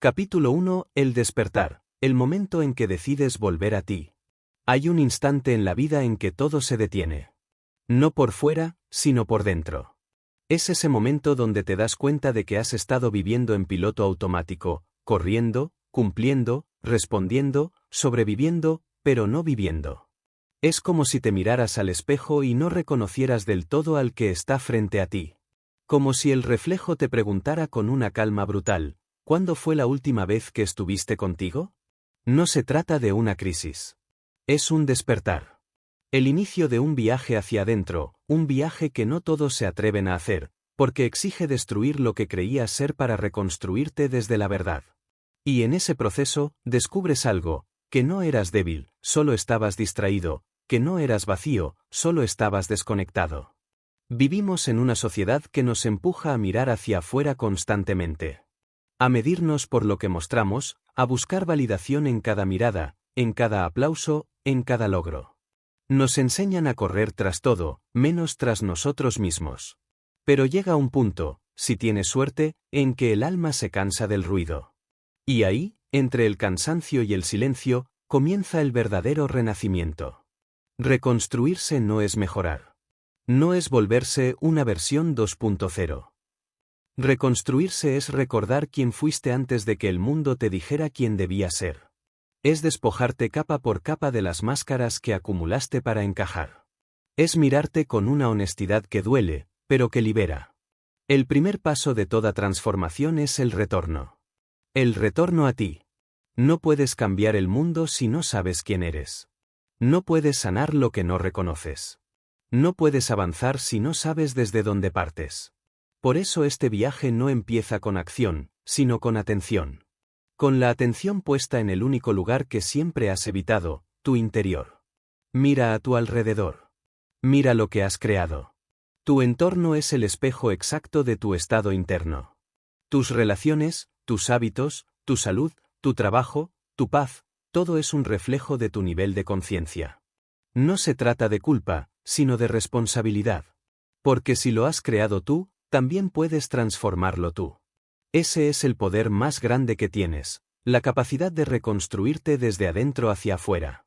Capítulo 1. El despertar, el momento en que decides volver a ti. Hay un instante en la vida en que todo se detiene. No por fuera, sino por dentro. Es ese momento donde te das cuenta de que has estado viviendo en piloto automático, corriendo, cumpliendo, respondiendo, sobreviviendo, pero no viviendo. Es como si te miraras al espejo y no reconocieras del todo al que está frente a ti. Como si el reflejo te preguntara con una calma brutal, ¿cuándo fue la última vez que estuviste contigo? No se trata de una crisis. Es un despertar. El inicio de un viaje hacia adentro, un viaje que no todos se atreven a hacer, porque exige destruir lo que creías ser para reconstruirte desde la verdad. Y en ese proceso, descubres algo, que no eras débil, solo estabas distraído, que no eras vacío, solo estabas desconectado. Vivimos en una sociedad que nos empuja a mirar hacia afuera constantemente. A medirnos por lo que mostramos, a buscar validación en cada mirada, en cada aplauso, en cada logro. Nos enseñan a correr tras todo, menos tras nosotros mismos. Pero llega un punto, si tienes suerte, en que el alma se cansa del ruido. Y ahí, entre el cansancio y el silencio, comienza el verdadero renacimiento. Reconstruirse no es mejorar. No es volverse una versión 2.0. Reconstruirse es recordar quién fuiste antes de que el mundo te dijera quién debía ser. Es despojarte capa por capa de las máscaras que acumulaste para encajar. Es mirarte con una honestidad que duele, pero que libera. El primer paso de toda transformación es el retorno. El retorno a ti. No puedes cambiar el mundo si no sabes quién eres. No puedes sanar lo que no reconoces. No puedes avanzar si no sabes desde dónde partes. Por eso este viaje no empieza con acción, sino con atención. Con la atención puesta en el único lugar que siempre has evitado, tu interior. Mira a tu alrededor. Mira lo que has creado. Tu entorno es el espejo exacto de tu estado interno. Tus relaciones, tus hábitos, tu salud, tu trabajo, tu paz, todo es un reflejo de tu nivel de conciencia. No se trata de culpa, sino de responsabilidad. Porque si lo has creado tú, también puedes transformarlo tú. Ese es el poder más grande que tienes, la capacidad de reconstruirte desde adentro hacia afuera.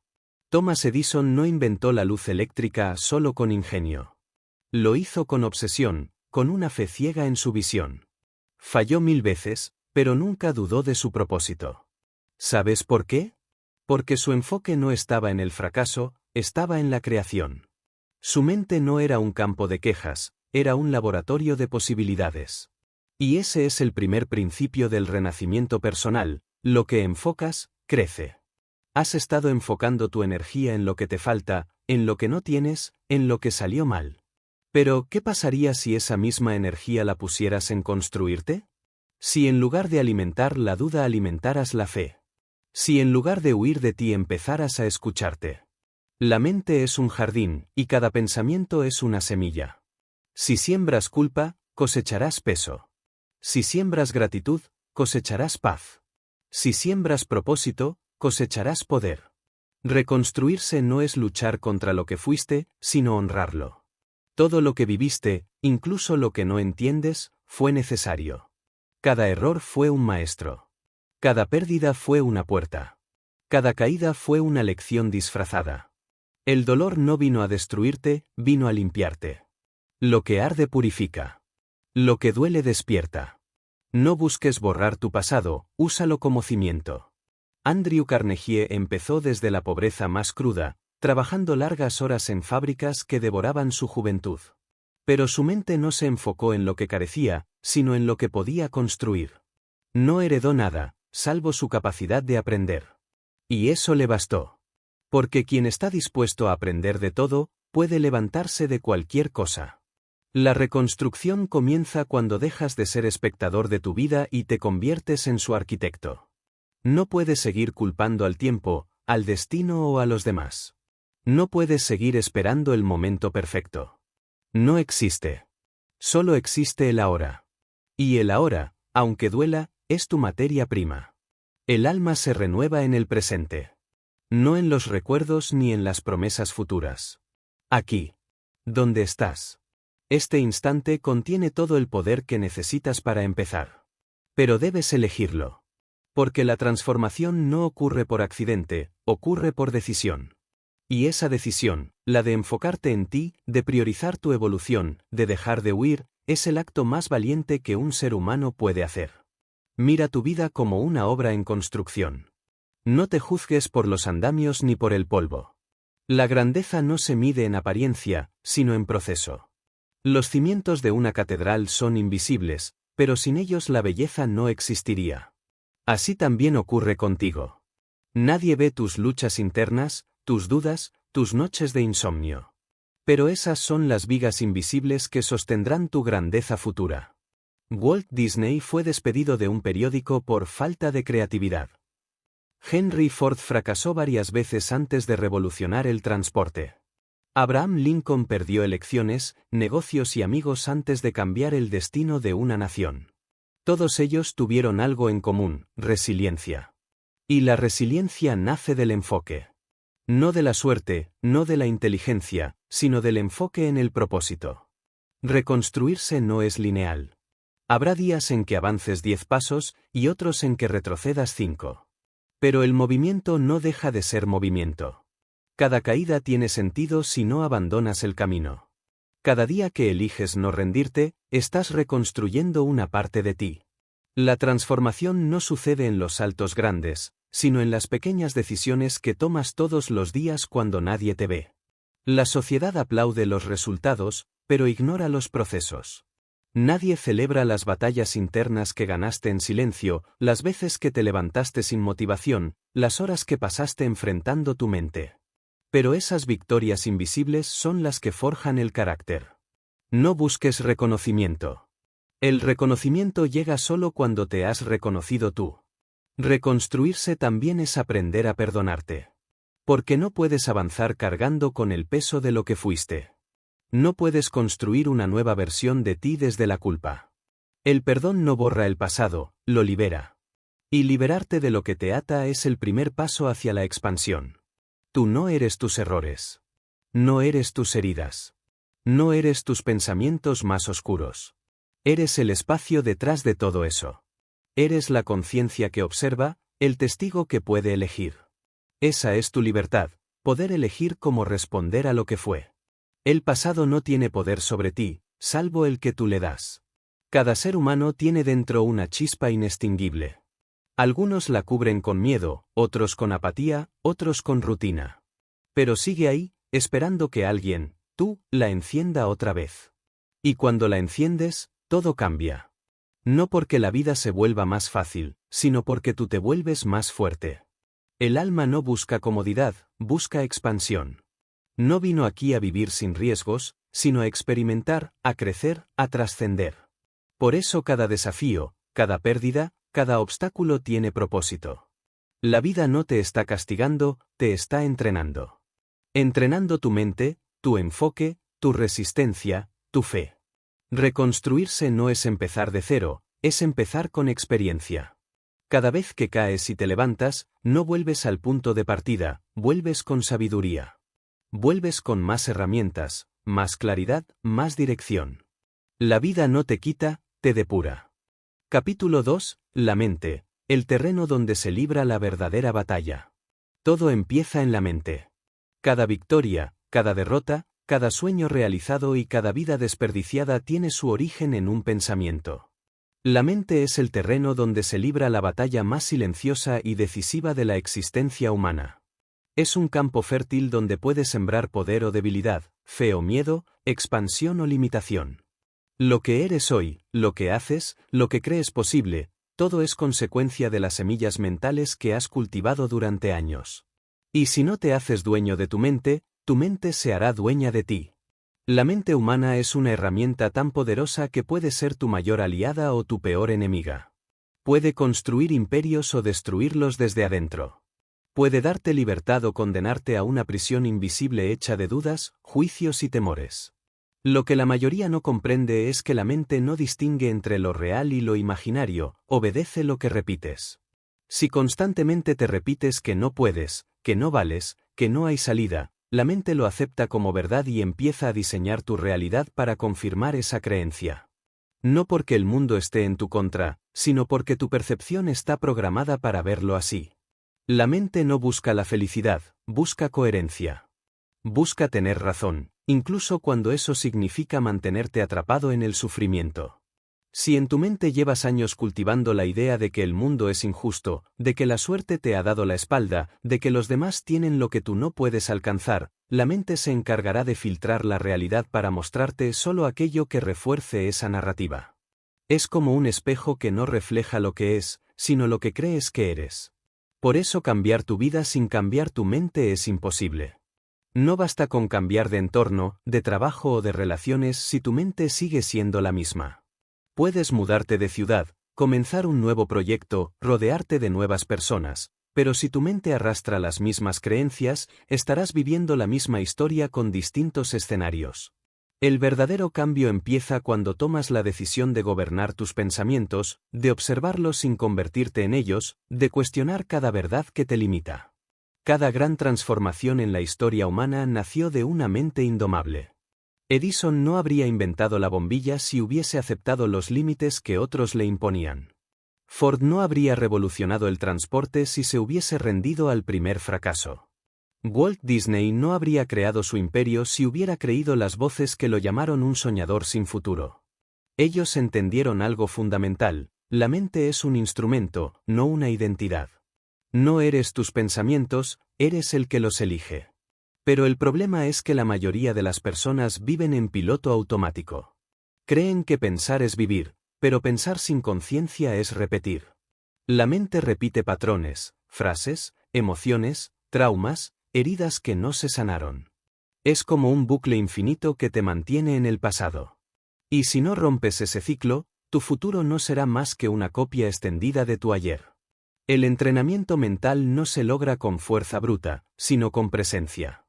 Thomas Edison no inventó la luz eléctrica solo con ingenio. Lo hizo con obsesión, con una fe ciega en su visión. Falló 1000 veces, pero nunca dudó de su propósito. ¿Sabes por qué? Porque su enfoque no estaba en el fracaso, estaba en la creación. Su mente no era un campo de quejas, era un laboratorio de posibilidades. Y ese es el primer principio del renacimiento personal: lo que enfocas, crece. Has estado enfocando tu energía en lo que te falta, en lo que no tienes, en lo que salió mal. Pero, ¿qué pasaría si esa misma energía la pusieras en construirte? Si en lugar de alimentar la duda alimentaras la fe. Si en lugar de huir de ti empezaras a escucharte. La mente es un jardín, y cada pensamiento es una semilla. Si siembras culpa, cosecharás peso. Si siembras gratitud, cosecharás paz. Si siembras propósito, cosecharás poder. Reconstruirse no es luchar contra lo que fuiste, sino honrarlo. Todo lo que viviste, incluso lo que no entiendes, fue necesario. Cada error fue un maestro. Cada pérdida fue una puerta. Cada caída fue una lección disfrazada. El dolor no vino a destruirte, vino a limpiarte. Lo que arde purifica. Lo que duele despierta. No busques borrar tu pasado, úsalo como cimiento. Andrew Carnegie empezó desde la pobreza más cruda, trabajando largas horas en fábricas que devoraban su juventud. Pero su mente no se enfocó en lo que carecía, sino en lo que podía construir. No heredó nada, salvo su capacidad de aprender. Y eso le bastó. Porque quien está dispuesto a aprender de todo, puede levantarse de cualquier cosa. La reconstrucción comienza cuando dejas de ser espectador de tu vida y te conviertes en su arquitecto. No puedes seguir culpando al tiempo, al destino o a los demás. No puedes seguir esperando el momento perfecto. No existe. Solo existe el ahora. Y el ahora, aunque duela, es tu materia prima. El alma se renueva en el presente. No en los recuerdos ni en las promesas futuras. Aquí. Donde estás. Este instante contiene todo el poder que necesitas para empezar. Pero debes elegirlo. Porque la transformación no ocurre por accidente, ocurre por decisión. Y esa decisión, la de enfocarte en ti, de priorizar tu evolución, de dejar de huir, es el acto más valiente que un ser humano puede hacer. Mira tu vida como una obra en construcción. No te juzgues por los andamios ni por el polvo. La grandeza no se mide en apariencia, sino en proceso. Los cimientos de una catedral son invisibles, pero sin ellos la belleza no existiría. Así también ocurre contigo. Nadie ve tus luchas internas, tus dudas, tus noches de insomnio. Pero esas son las vigas invisibles que sostendrán tu grandeza futura. Walt Disney fue despedido de un periódico por falta de creatividad. Henry Ford fracasó varias veces antes de revolucionar el transporte. Abraham Lincoln perdió elecciones, negocios y amigos antes de cambiar el destino de una nación. Todos ellos tuvieron algo en común: resiliencia. Y la resiliencia nace del enfoque. No de la suerte, no de la inteligencia, sino del enfoque en el propósito. Reconstruirse no es lineal. Habrá días en que avances 10 pasos y otros en que retrocedas 5. Pero el movimiento no deja de ser movimiento. Cada caída tiene sentido si no abandonas el camino. Cada día que eliges no rendirte, estás reconstruyendo una parte de ti. La transformación no sucede en los saltos grandes, sino en las pequeñas decisiones que tomas todos los días cuando nadie te ve. La sociedad aplaude los resultados, pero ignora los procesos. Nadie celebra las batallas internas que ganaste en silencio, las veces que te levantaste sin motivación, las horas que pasaste enfrentando tu mente. Pero esas victorias invisibles son las que forjan el carácter. No busques reconocimiento. El reconocimiento llega solo cuando te has reconocido tú. Reconstruirse también es aprender a perdonarte. Porque no puedes avanzar cargando con el peso de lo que fuiste. No puedes construir una nueva versión de ti desde la culpa. El perdón no borra el pasado, lo libera. Y liberarte de lo que te ata es el primer paso hacia la expansión. Tú no eres tus errores. No eres tus heridas. No eres tus pensamientos más oscuros. Eres el espacio detrás de todo eso. Eres la conciencia que observa, el testigo que puede elegir. Esa es tu libertad, poder elegir cómo responder a lo que fue. El pasado no tiene poder sobre ti, salvo el que tú le das. Cada ser humano tiene dentro una chispa inextinguible. Algunos la cubren con miedo, otros con apatía, otros con rutina. Pero sigue ahí, esperando que alguien, tú, la encienda otra vez. Y cuando la enciendes, todo cambia. No porque la vida se vuelva más fácil, sino porque tú te vuelves más fuerte. El alma no busca comodidad, busca expansión. No vino aquí a vivir sin riesgos, sino a experimentar, a crecer, a trascender. Por eso cada desafío, cada pérdida, cada obstáculo tiene propósito. La vida no te está castigando, te está entrenando. Entrenando tu mente, tu enfoque, tu resistencia, tu fe. Reconstruirse no es empezar de cero, es empezar con experiencia. Cada vez que caes y te levantas, no vuelves al punto de partida, vuelves con sabiduría. Vuelves con más herramientas, más claridad, más dirección. La vida no te quita, te depura. Capítulo 2. La mente, el terreno donde se libra la verdadera batalla. Todo empieza en la mente. Cada victoria, cada derrota, cada sueño realizado y cada vida desperdiciada tiene su origen en un pensamiento. La mente es el terreno donde se libra la batalla más silenciosa y decisiva de la existencia humana. Es un campo fértil donde puedes sembrar poder o debilidad, fe o miedo, expansión o limitación. Lo que eres hoy, lo que haces, lo que crees posible, todo es consecuencia de las semillas mentales que has cultivado durante años. Y si no te haces dueño de tu mente se hará dueña de ti. La mente humana es una herramienta tan poderosa que puede ser tu mayor aliada o tu peor enemiga. Puede construir imperios o destruirlos desde adentro. Puede darte libertad o condenarte a una prisión invisible hecha de dudas, juicios y temores. Lo que la mayoría no comprende es que la mente no distingue entre lo real y lo imaginario, obedece lo que repites. Si constantemente te repites que no puedes, que no vales, que no hay salida, la mente lo acepta como verdad y empieza a diseñar tu realidad para confirmar esa creencia. No porque el mundo esté en tu contra, sino porque tu percepción está programada para verlo así. La mente no busca la felicidad, busca coherencia. Busca tener razón, incluso cuando eso significa mantenerte atrapado en el sufrimiento. Si en tu mente llevas años cultivando la idea de que el mundo es injusto, de que la suerte te ha dado la espalda, de que los demás tienen lo que tú no puedes alcanzar, la mente se encargará de filtrar la realidad para mostrarte solo aquello que refuerce esa narrativa. Es como un espejo que no refleja lo que es, sino lo que crees que eres. Por eso cambiar tu vida sin cambiar tu mente es imposible. No basta con cambiar de entorno, de trabajo o de relaciones si tu mente sigue siendo la misma. Puedes mudarte de ciudad, comenzar un nuevo proyecto, rodearte de nuevas personas, pero si tu mente arrastra las mismas creencias, estarás viviendo la misma historia con distintos escenarios. El verdadero cambio empieza cuando tomas la decisión de gobernar tus pensamientos, de observarlos sin convertirte en ellos, de cuestionar cada verdad que te limita. Cada gran transformación en la historia humana nació de una mente indomable. Edison no habría inventado la bombilla si hubiese aceptado los límites que otros le imponían. Ford no habría revolucionado el transporte si se hubiese rendido al primer fracaso. Walt Disney no habría creado su imperio si hubiera creído las voces que lo llamaron un soñador sin futuro. Ellos entendieron algo fundamental: la mente es un instrumento, no una identidad. No eres tus pensamientos, eres el que los elige. Pero el problema es que la mayoría de las personas viven en piloto automático. Creen que pensar es vivir, pero pensar sin conciencia es repetir. La mente repite patrones, frases, emociones, traumas, heridas que no se sanaron. Es como un bucle infinito que te mantiene en el pasado. Y si no rompes ese ciclo, tu futuro no será más que una copia extendida de tu ayer. El entrenamiento mental no se logra con fuerza bruta, sino con presencia.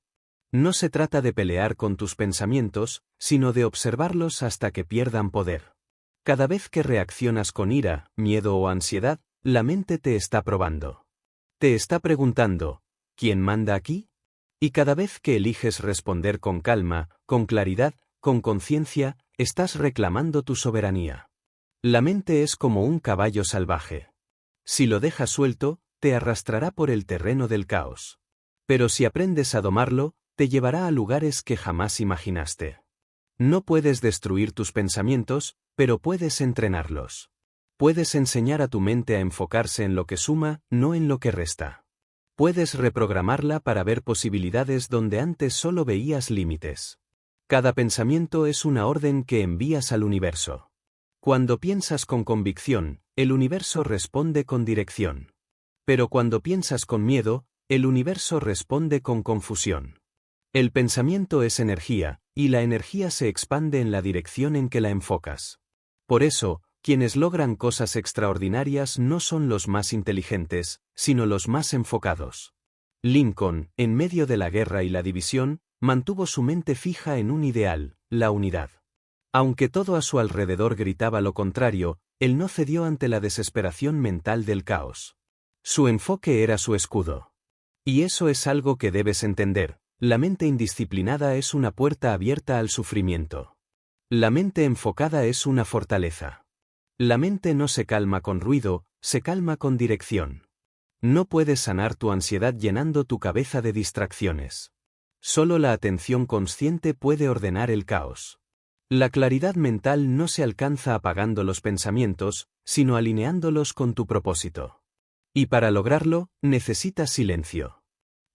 No se trata de pelear con tus pensamientos, sino de observarlos hasta que pierdan poder. Cada vez que reaccionas con ira, miedo o ansiedad, la mente te está probando. Te está preguntando: ¿quién manda aquí? Y cada vez que eliges responder con calma, con claridad, con conciencia, estás reclamando tu soberanía. La mente es como un caballo salvaje. Si lo dejas suelto, te arrastrará por el terreno del caos. Pero si aprendes a domarlo, te llevará a lugares que jamás imaginaste. No puedes destruir tus pensamientos, pero puedes entrenarlos. Puedes enseñar a tu mente a enfocarse en lo que suma, no en lo que resta. Puedes reprogramarla para ver posibilidades donde antes solo veías límites. Cada pensamiento es una orden que envías al universo. Cuando piensas con convicción, el universo responde con dirección. Pero cuando piensas con miedo, el universo responde con confusión. El pensamiento es energía, y la energía se expande en la dirección en que la enfocas. Por eso, quienes logran cosas extraordinarias no son los más inteligentes, sino los más enfocados. Lincoln, en medio de la guerra y la división, mantuvo su mente fija en un ideal: la unidad. Aunque todo a su alrededor gritaba lo contrario, él no cedió ante la desesperación mental del caos. Su enfoque era su escudo. Y eso es algo que debes entender: la mente indisciplinada es una puerta abierta al sufrimiento. La mente enfocada es una fortaleza. La mente no se calma con ruido, se calma con dirección. No puedes sanar tu ansiedad llenando tu cabeza de distracciones. Solo la atención consciente puede ordenar el caos. La claridad mental no se alcanza apagando los pensamientos, sino alineándolos con tu propósito. Y para lograrlo, necesitas silencio.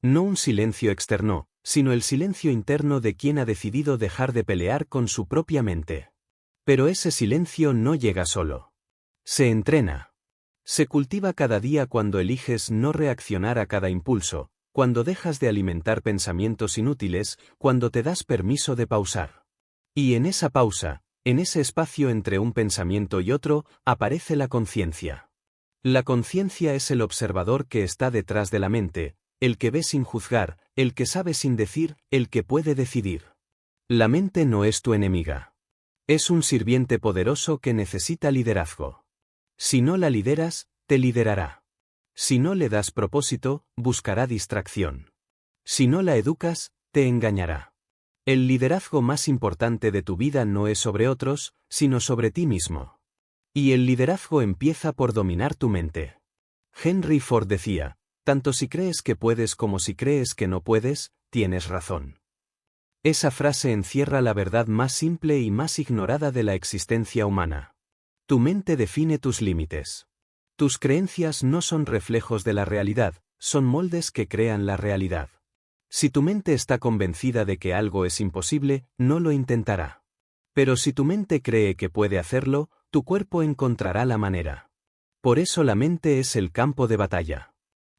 No un silencio externo, sino el silencio interno de quien ha decidido dejar de pelear con su propia mente. Pero ese silencio no llega solo. Se entrena. Se cultiva cada día cuando eliges no reaccionar a cada impulso, cuando dejas de alimentar pensamientos inútiles, cuando te das permiso de pausar. Y en esa pausa, en ese espacio entre un pensamiento y otro, aparece la conciencia. La conciencia es el observador que está detrás de la mente, el que ve sin juzgar, el que sabe sin decir, el que puede decidir. La mente no es tu enemiga. Es un sirviente poderoso que necesita liderazgo. Si no la lideras, te liderará. Si no le das propósito, buscará distracción. Si no la educas, te engañará. El liderazgo más importante de tu vida no es sobre otros, sino sobre ti mismo. Y el liderazgo empieza por dominar tu mente. Henry Ford decía, tanto si crees que puedes como si crees que no puedes, tienes razón. Esa frase encierra la verdad más simple y más ignorada de la existencia humana. Tu mente define tus límites. Tus creencias no son reflejos de la realidad, son moldes que crean la realidad. Si tu mente está convencida de que algo es imposible, no lo intentará. Pero si tu mente cree que puede hacerlo, tu cuerpo encontrará la manera. Por eso la mente es el campo de batalla.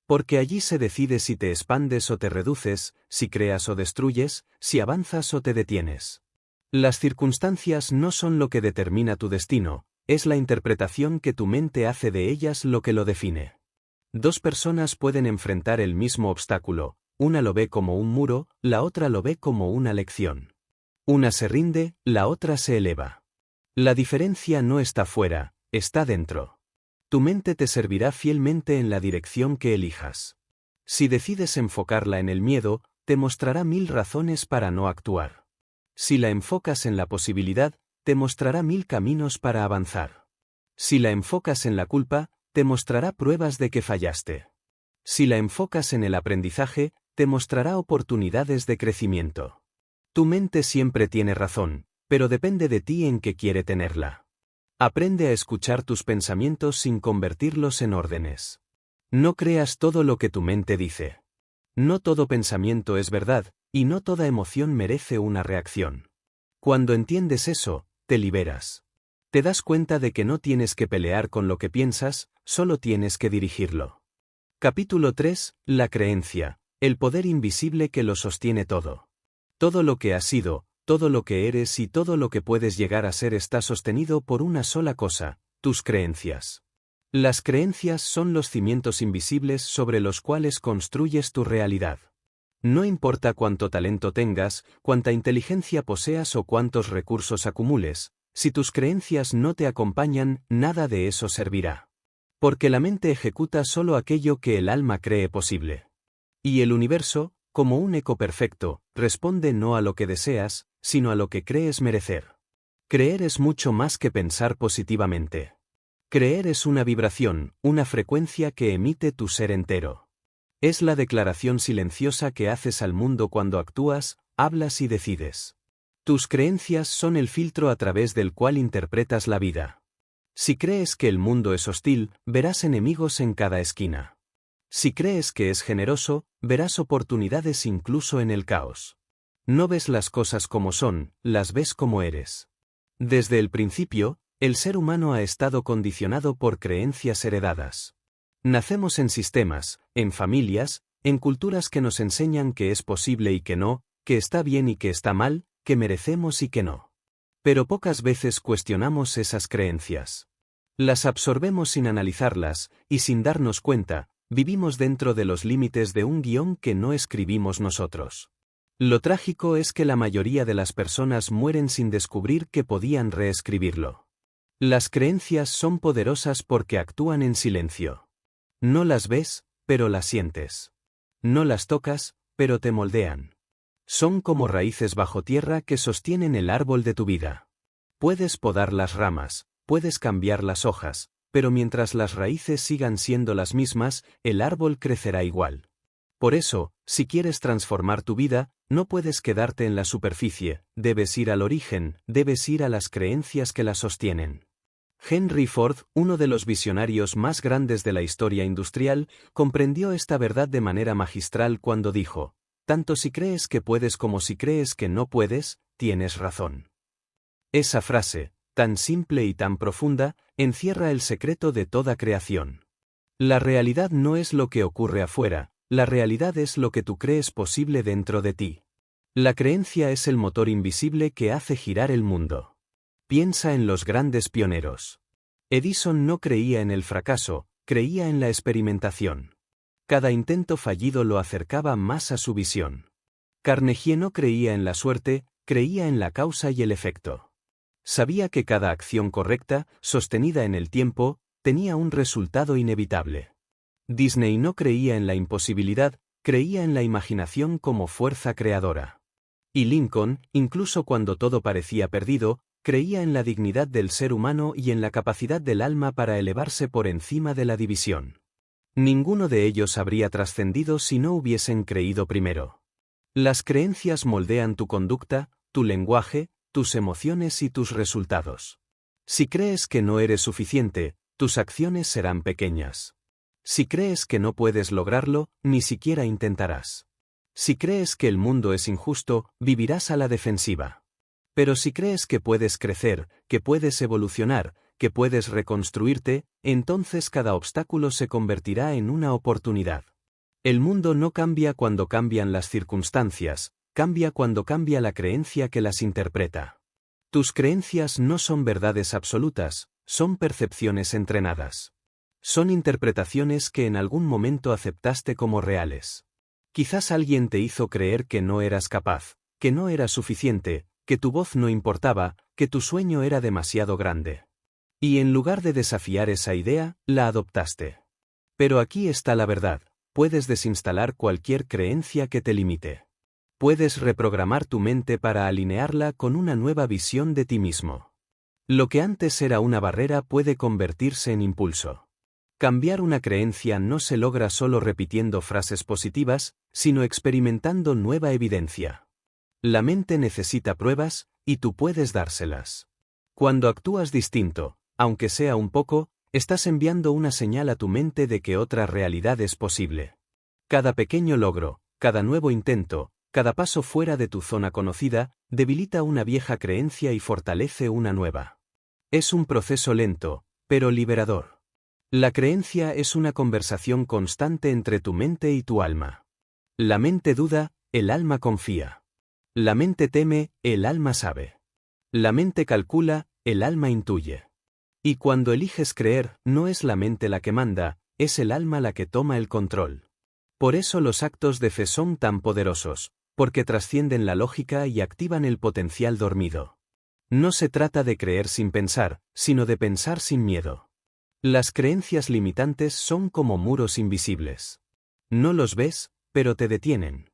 Porque allí se decide si te expandes o te reduces, si creas o destruyes, si avanzas o te detienes. Las circunstancias no son lo que determina tu destino, es la interpretación que tu mente hace de ellas lo que lo define. Dos personas pueden enfrentar el mismo obstáculo, una lo ve como un muro, la otra lo ve como una lección. Una se rinde, la otra se eleva. La diferencia no está fuera, está dentro. Tu mente te servirá fielmente en la dirección que elijas. Si decides enfocarla en el miedo, te mostrará 1000 razones para no actuar. Si la enfocas en la posibilidad, te mostrará 1000 caminos para avanzar. Si la enfocas en la culpa, te mostrará pruebas de que fallaste. Si la enfocas en el aprendizaje, te mostrará oportunidades de crecimiento. Tu mente siempre tiene razón, pero depende de ti en qué quiere tenerla. Aprende a escuchar tus pensamientos sin convertirlos en órdenes. No creas todo lo que tu mente dice. No todo pensamiento es verdad, y no toda emoción merece una reacción. Cuando entiendes eso, te liberas. Te das cuenta de que no tienes que pelear con lo que piensas, solo tienes que dirigirlo. Capítulo 3. La creencia, el poder invisible que lo sostiene todo. Todo lo que has sido, todo lo que eres y todo lo que puedes llegar a ser está sostenido por una sola cosa, tus creencias. Las creencias son los cimientos invisibles sobre los cuales construyes tu realidad. No importa cuánto talento tengas, cuánta inteligencia poseas o cuántos recursos acumules, si tus creencias no te acompañan, nada de eso servirá. Porque la mente ejecuta solo aquello que el alma cree posible. Y el universo, como un eco perfecto, responde no a lo que deseas, sino a lo que crees merecer. Creer es mucho más que pensar positivamente. Creer es una vibración, una frecuencia que emite tu ser entero. Es la declaración silenciosa que haces al mundo cuando actúas, hablas y decides. Tus creencias son el filtro a través del cual interpretas la vida. Si crees que el mundo es hostil, verás enemigos en cada esquina. Si crees que es generoso, verás oportunidades incluso en el caos. No ves las cosas como son, las ves como eres. Desde el principio, el ser humano ha estado condicionado por creencias heredadas. Nacemos en sistemas, en familias, en culturas que nos enseñan que es posible y que no, que está bien y que está mal, que merecemos y que no. Pero pocas veces cuestionamos esas creencias. Las absorbemos sin analizarlas, y sin darnos cuenta, vivimos dentro de los límites de un guión que no escribimos nosotros. Lo trágico es que la mayoría de las personas mueren sin descubrir que podían reescribirlo. Las creencias son poderosas porque actúan en silencio. No las ves, pero las sientes. No las tocas, pero te moldean. Son como raíces bajo tierra que sostienen el árbol de tu vida. Puedes podar las ramas, puedes cambiar las hojas, pero mientras las raíces sigan siendo las mismas, el árbol crecerá igual. Por eso, si quieres transformar tu vida, no puedes quedarte en la superficie, debes ir al origen, debes ir a las creencias que la sostienen. Henry Ford, uno de los visionarios más grandes de la historia industrial, comprendió esta verdad de manera magistral cuando dijo: tanto si crees que puedes como si crees que no puedes, tienes razón. Esa frase, tan simple y tan profunda, encierra el secreto de toda creación. La realidad no es lo que ocurre afuera, la realidad es lo que tú crees posible dentro de ti. La creencia es el motor invisible que hace girar el mundo. Piensa en los grandes pioneros. Edison no creía en el fracaso, creía en la experimentación. Cada intento fallido lo acercaba más a su visión. Carnegie no creía en la suerte, creía en la causa y el efecto. Sabía que cada acción correcta, sostenida en el tiempo, tenía un resultado inevitable. Disney no creía en la imposibilidad, creía en la imaginación como fuerza creadora. Y Lincoln, incluso cuando todo parecía perdido, creía en la dignidad del ser humano y en la capacidad del alma para elevarse por encima de la división. Ninguno de ellos habría trascendido si no hubiesen creído primero. Las creencias moldean tu conducta, tu lenguaje, tus emociones y tus resultados. Si crees que no eres suficiente, tus acciones serán pequeñas. Si crees que no puedes lograrlo, ni siquiera intentarás. Si crees que el mundo es injusto, vivirás a la defensiva. Pero si crees que puedes crecer, que puedes evolucionar, que puedes reconstruirte, entonces cada obstáculo se convertirá en una oportunidad. El mundo no cambia cuando cambian las circunstancias, cambia cuando cambia la creencia que las interpreta. Tus creencias no son verdades absolutas, son percepciones entrenadas. Son interpretaciones que en algún momento aceptaste como reales. Quizás alguien te hizo creer que no eras capaz, que no eras suficiente, que tu voz no importaba, que tu sueño era demasiado grande. Y en lugar de desafiar esa idea, la adoptaste. Pero aquí está la verdad, puedes desinstalar cualquier creencia que te limite. Puedes reprogramar tu mente para alinearla con una nueva visión de ti mismo. Lo que antes era una barrera puede convertirse en impulso. Cambiar una creencia no se logra solo repitiendo frases positivas, sino experimentando nueva evidencia. La mente necesita pruebas, y tú puedes dárselas. Cuando actúas distinto, aunque sea un poco, estás enviando una señal a tu mente de que otra realidad es posible. Cada pequeño logro, cada nuevo intento, cada paso fuera de tu zona conocida, debilita una vieja creencia y fortalece una nueva. Es un proceso lento, pero liberador. La creencia es una conversación constante entre tu mente y tu alma. La mente duda, el alma confía. La mente teme, el alma sabe. La mente calcula, el alma intuye. Y cuando eliges creer, no es la mente la que manda, es el alma la que toma el control. Por eso los actos de fe son tan poderosos, porque trascienden la lógica y activan el potencial dormido. No se trata de creer sin pensar, sino de pensar sin miedo. Las creencias limitantes son como muros invisibles. No los ves, pero te detienen.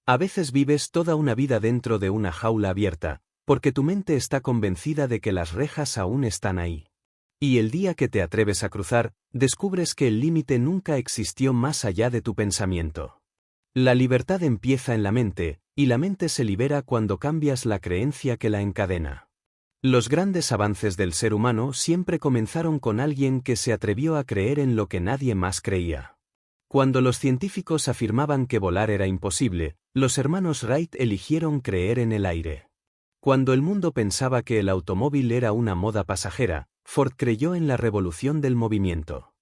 A veces vives toda una vida dentro de una jaula abierta, porque tu mente está convencida de que las rejas aún están ahí. Y el día que te atreves a cruzar, descubres que el límite nunca existió más allá de tu pensamiento. La libertad empieza en la mente, y la mente se libera cuando cambias la creencia que la encadena. Los grandes avances del ser humano siempre comenzaron con alguien que se atrevió a creer en lo que nadie más creía. Cuando los científicos afirmaban que volar era imposible, los hermanos Wright eligieron creer en el aire. Cuando el mundo pensaba que el automóvil era una moda pasajera, Ford creyó en la revolución del movimiento.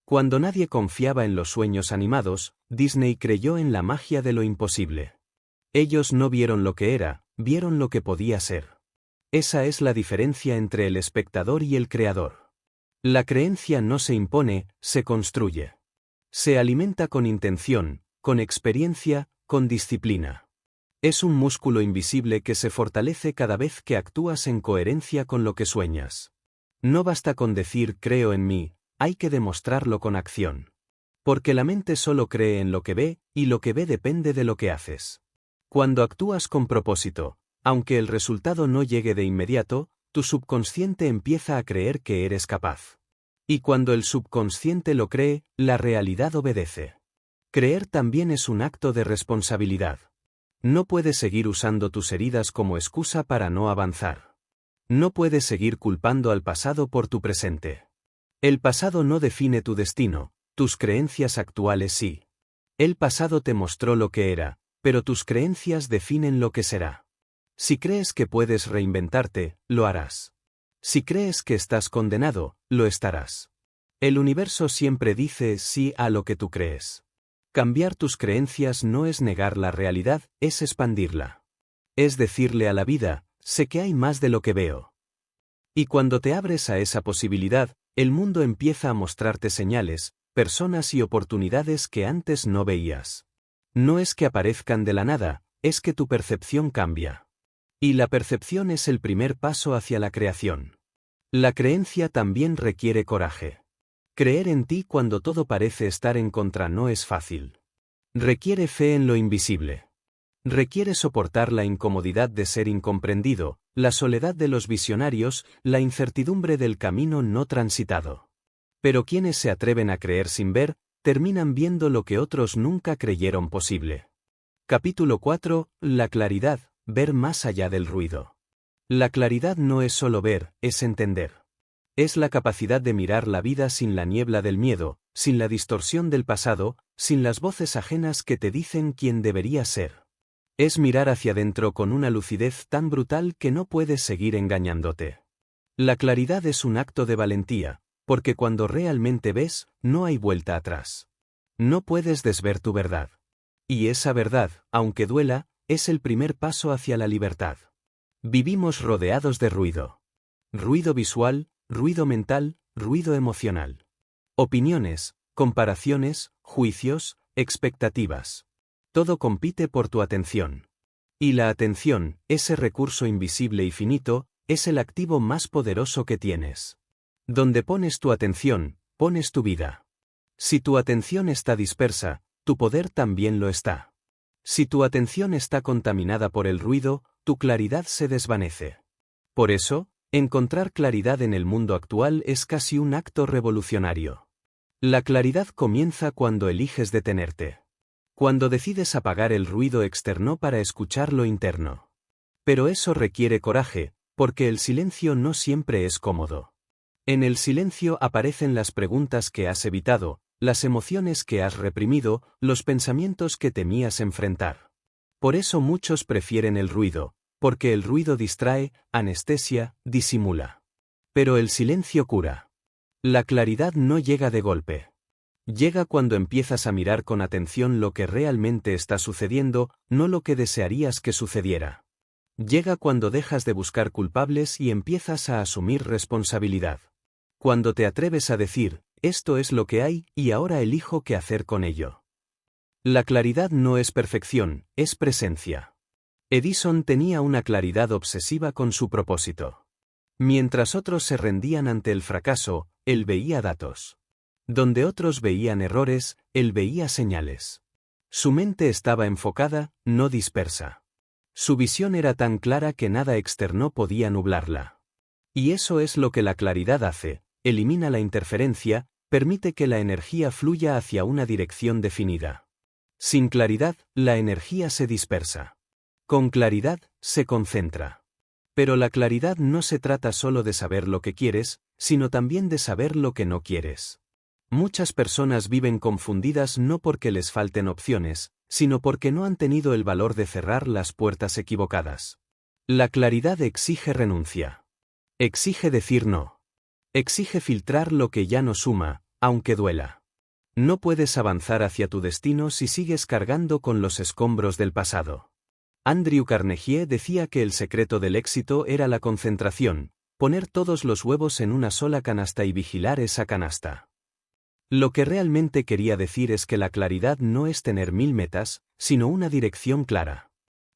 Cuando nadie confiaba en los sueños animados, Disney creyó en la magia de lo imposible. Ellos no vieron lo que era, vieron lo que podía ser. Esa es la diferencia entre el espectador y el creador. La creencia no se impone, se construye. Se alimenta con intención, con experiencia, con disciplina. Es un músculo invisible que se fortalece cada vez que actúas en coherencia con lo que sueñas. No basta con decir creo en mí, hay que demostrarlo con acción. Porque la mente solo cree en lo que ve, y lo que ve depende de lo que haces. Cuando actúas con propósito, aunque el resultado no llegue de inmediato, tu subconsciente empieza a creer que eres capaz. Y cuando el subconsciente lo cree, la realidad obedece. Creer también es un acto de responsabilidad. No puedes seguir usando tus heridas como excusa para no avanzar. No puedes seguir culpando al pasado por tu presente. El pasado no define tu destino, tus creencias actuales sí. El pasado te mostró lo que era, pero tus creencias definen lo que será. Si crees que puedes reinventarte, lo harás. Si crees que estás condenado, lo estarás. El universo siempre dice sí a lo que tú crees. Cambiar tus creencias no es negar la realidad, es expandirla. Es decirle a la vida, sé que hay más de lo que veo. Y cuando te abres a esa posibilidad, el mundo empieza a mostrarte señales, personas y oportunidades que antes no veías. No es que aparezcan de la nada, es que tu percepción cambia. Y la percepción es el primer paso hacia la creación. La creencia también requiere coraje. Creer en ti cuando todo parece estar en contra no es fácil. Requiere fe en lo invisible. Requiere soportar la incomodidad de ser incomprendido, la soledad de los visionarios, la incertidumbre del camino no transitado. Pero quienes se atreven a creer sin ver, terminan viendo lo que otros nunca creyeron posible. Capítulo 4. La claridad, ver más allá del ruido. La claridad no es solo ver, es entender. Es la capacidad de mirar la vida sin la niebla del miedo, sin la distorsión del pasado, sin las voces ajenas que te dicen quién deberías ser. Es mirar hacia adentro con una lucidez tan brutal que no puedes seguir engañándote. La claridad es un acto de valentía, porque cuando realmente ves, no hay vuelta atrás. No puedes desver tu verdad. Y esa verdad, aunque duela, es el primer paso hacia la libertad. Vivimos rodeados de ruido. Ruido visual, ruido mental, ruido emocional. Opiniones, comparaciones, juicios, expectativas. Todo compite por tu atención. Y la atención, ese recurso invisible y finito, es el activo más poderoso que tienes. Donde pones tu atención, pones tu vida. Si tu atención está dispersa, tu poder también lo está. Si tu atención está contaminada por el ruido, tu claridad se desvanece. Por eso, encontrar claridad en el mundo actual es casi un acto revolucionario. La claridad comienza cuando eliges detenerte. Cuando decides apagar el ruido externo para escuchar lo interno. Pero eso requiere coraje, porque el silencio no siempre es cómodo. En el silencio aparecen las preguntas que has evitado, las emociones que has reprimido, los pensamientos que temías enfrentar. Por eso muchos prefieren el ruido, porque el ruido distrae, anestesia, disimula. Pero el silencio cura. La claridad no llega de golpe. Llega cuando empiezas a mirar con atención lo que realmente está sucediendo, no lo que desearías que sucediera. Llega cuando dejas de buscar culpables y empiezas a asumir responsabilidad. Cuando te atreves a decir, esto es lo que hay y ahora elijo qué hacer con ello. La claridad no es perfección, es presencia. Edison tenía una claridad obsesiva con su propósito. Mientras otros se rendían ante el fracaso, él veía datos. Donde otros veían errores, él veía señales. Su mente estaba enfocada, no dispersa. Su visión era tan clara que nada externo podía nublarla. Y eso es lo que la claridad hace, elimina la interferencia, permite que la energía fluya hacia una dirección definida. Sin claridad, la energía se dispersa. Con claridad, se concentra. Pero la claridad no se trata solo de saber lo que quieres, sino también de saber lo que no quieres. Muchas personas viven confundidas no porque les falten opciones, sino porque no han tenido el valor de cerrar las puertas equivocadas. La claridad exige renuncia. Exige decir no. Exige filtrar lo que ya no suma, aunque duela. No puedes avanzar hacia tu destino si sigues cargando con los escombros del pasado. Andrew Carnegie decía que el secreto del éxito era la concentración, poner todos los huevos en una sola canasta y vigilar esa canasta. Lo que realmente quería decir es que la claridad no es tener 1000 metas, sino una dirección clara.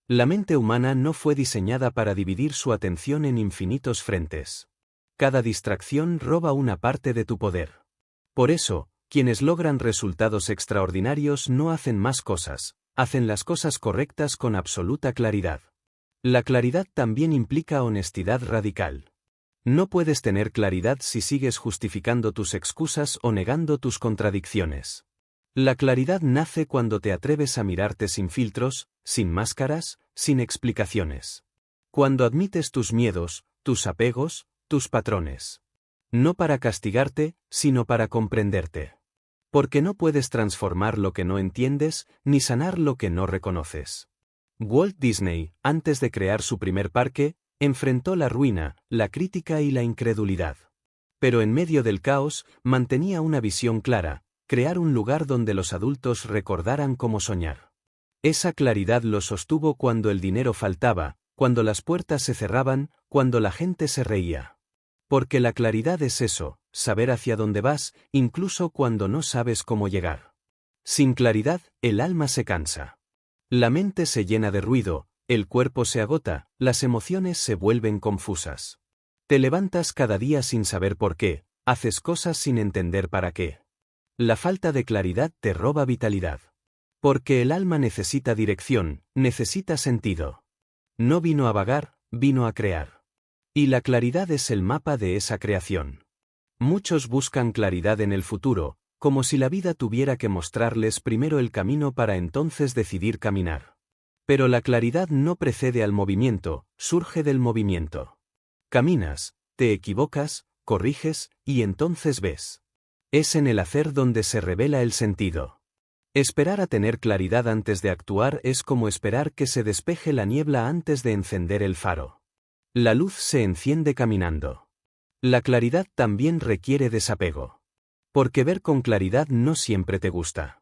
La mente humana no fue diseñada para dividir su atención en infinitos frentes. Cada distracción roba una parte de tu poder. Por eso, quienes logran resultados extraordinarios no hacen más cosas, hacen las cosas correctas con absoluta claridad. La claridad también implica honestidad radical. No puedes tener claridad si sigues justificando tus excusas o negando tus contradicciones. La claridad nace cuando te atreves a mirarte sin filtros, sin máscaras, sin explicaciones. Cuando admites tus miedos, tus apegos, tus patrones. No para castigarte, sino para comprenderte. Porque no puedes transformar lo que no entiendes, ni sanar lo que no reconoces. Walt Disney, antes de crear su primer parque, enfrentó la ruina, la crítica y la incredulidad. Pero en medio del caos, mantenía una visión clara, crear un lugar donde los adultos recordaran cómo soñar. Esa claridad lo sostuvo cuando el dinero faltaba, cuando las puertas se cerraban, cuando la gente se reía. Porque la claridad es eso, saber hacia dónde vas, incluso cuando no sabes cómo llegar. Sin claridad, el alma se cansa. La mente se llena de ruido, el cuerpo se agota, las emociones se vuelven confusas. Te levantas cada día sin saber por qué, haces cosas sin entender para qué. La falta de claridad te roba vitalidad. Porque el alma necesita dirección, necesita sentido. No vino a vagar, vino a crear. Y la claridad es el mapa de esa creación. Muchos buscan claridad en el futuro, como si la vida tuviera que mostrarles primero el camino para entonces decidir caminar. Pero la claridad no precede al movimiento, surge del movimiento. Caminas, te equivocas, corriges, y entonces ves. Es en el hacer donde se revela el sentido. Esperar a tener claridad antes de actuar es como esperar que se despeje la niebla antes de encender el faro. La luz se enciende caminando. La claridad también requiere desapego. Porque ver con claridad no siempre te gusta.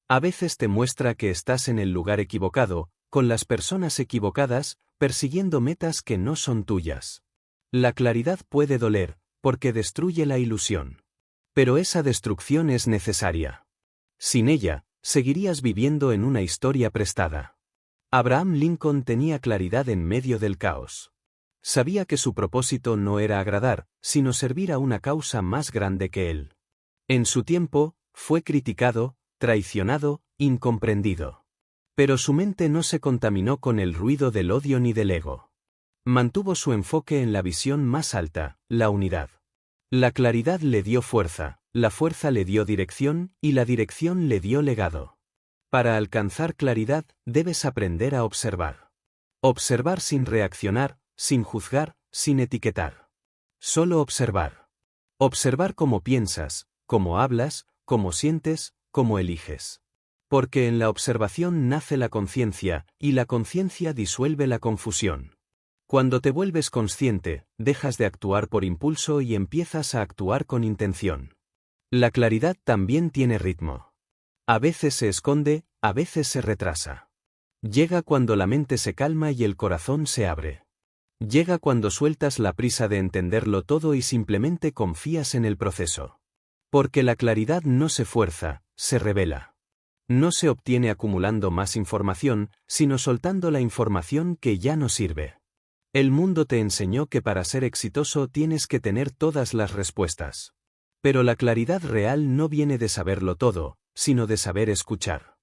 A veces te muestra que estás en el lugar equivocado, con las personas equivocadas, persiguiendo metas que no son tuyas. La claridad puede doler, porque destruye la ilusión. Pero esa destrucción es necesaria. Sin ella, seguirías viviendo en una historia prestada. Abraham Lincoln tenía claridad en medio del caos. Sabía que su propósito no era agradar, sino servir a una causa más grande que él. En su tiempo, fue criticado, traicionado, incomprendido. Pero su mente no se contaminó con el ruido del odio ni del ego. Mantuvo su enfoque en la visión más alta, la unidad. La claridad le dio fuerza, la fuerza le dio dirección, y la dirección le dio legado. Para alcanzar claridad, debes aprender a observar. Observar sin reaccionar, sin juzgar, sin etiquetar. Solo observar. Observar cómo piensas, cómo hablas, cómo sientes, cómo eliges. Porque en la observación nace la conciencia, y la conciencia disuelve la confusión. Cuando te vuelves consciente, dejas de actuar por impulso y empiezas a actuar con intención. La claridad también tiene ritmo. A veces se esconde, a veces se retrasa. Llega cuando la mente se calma y el corazón se abre. Llega cuando sueltas la prisa de entenderlo todo y simplemente confías en el proceso. Porque la claridad no se fuerza, se revela. No se obtiene acumulando más información, sino soltando la información que ya no sirve. El mundo te enseñó que para ser exitoso tienes que tener todas las respuestas. Pero la claridad real no viene de saberlo todo, sino de saber escuchar.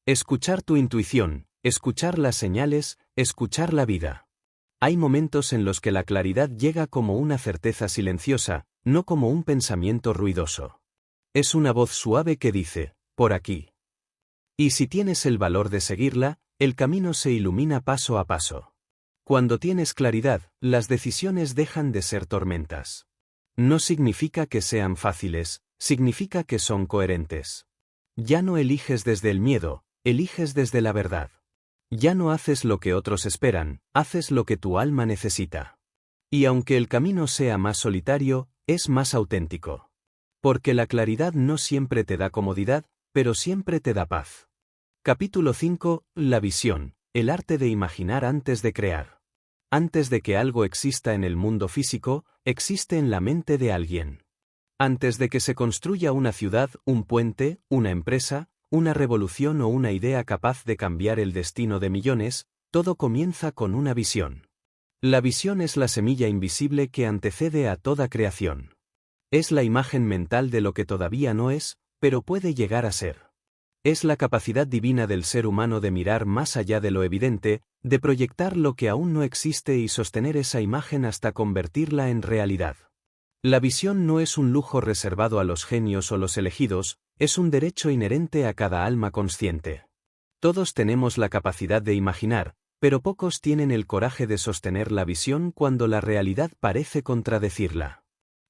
Escuchar tu intuición, escuchar las señales, escuchar la vida. Hay momentos en los que la claridad llega como una certeza silenciosa, no como un pensamiento ruidoso. Es una voz suave que dice, por aquí. Y si tienes el valor de seguirla, el camino se ilumina paso a paso. Cuando tienes claridad, las decisiones dejan de ser tormentas. No significa que sean fáciles, significa que son coherentes. Ya no eliges desde el miedo, eliges desde la verdad. Ya no haces lo que otros esperan, haces lo que tu alma necesita. Y aunque el camino sea más solitario, es más auténtico. Porque la claridad no siempre te da comodidad, pero siempre te da paz. Capítulo 5. La visión, el arte de imaginar antes de crear. Antes de que algo exista en el mundo físico, existe en la mente de alguien. Antes de que se construya una ciudad, un puente, una empresa, una revolución o una idea capaz de cambiar el destino de millones, todo comienza con una visión. La visión es la semilla invisible que antecede a toda creación. Es la imagen mental de lo que todavía no es, pero puede llegar a ser. Es la capacidad divina del ser humano de mirar más allá de lo evidente, de proyectar lo que aún no existe y sostener esa imagen hasta convertirla en realidad. La visión no es un lujo reservado a los genios o los elegidos, es un derecho inherente a cada alma consciente. Todos tenemos la capacidad de imaginar, pero pocos tienen el coraje de sostener la visión cuando la realidad parece contradecirla.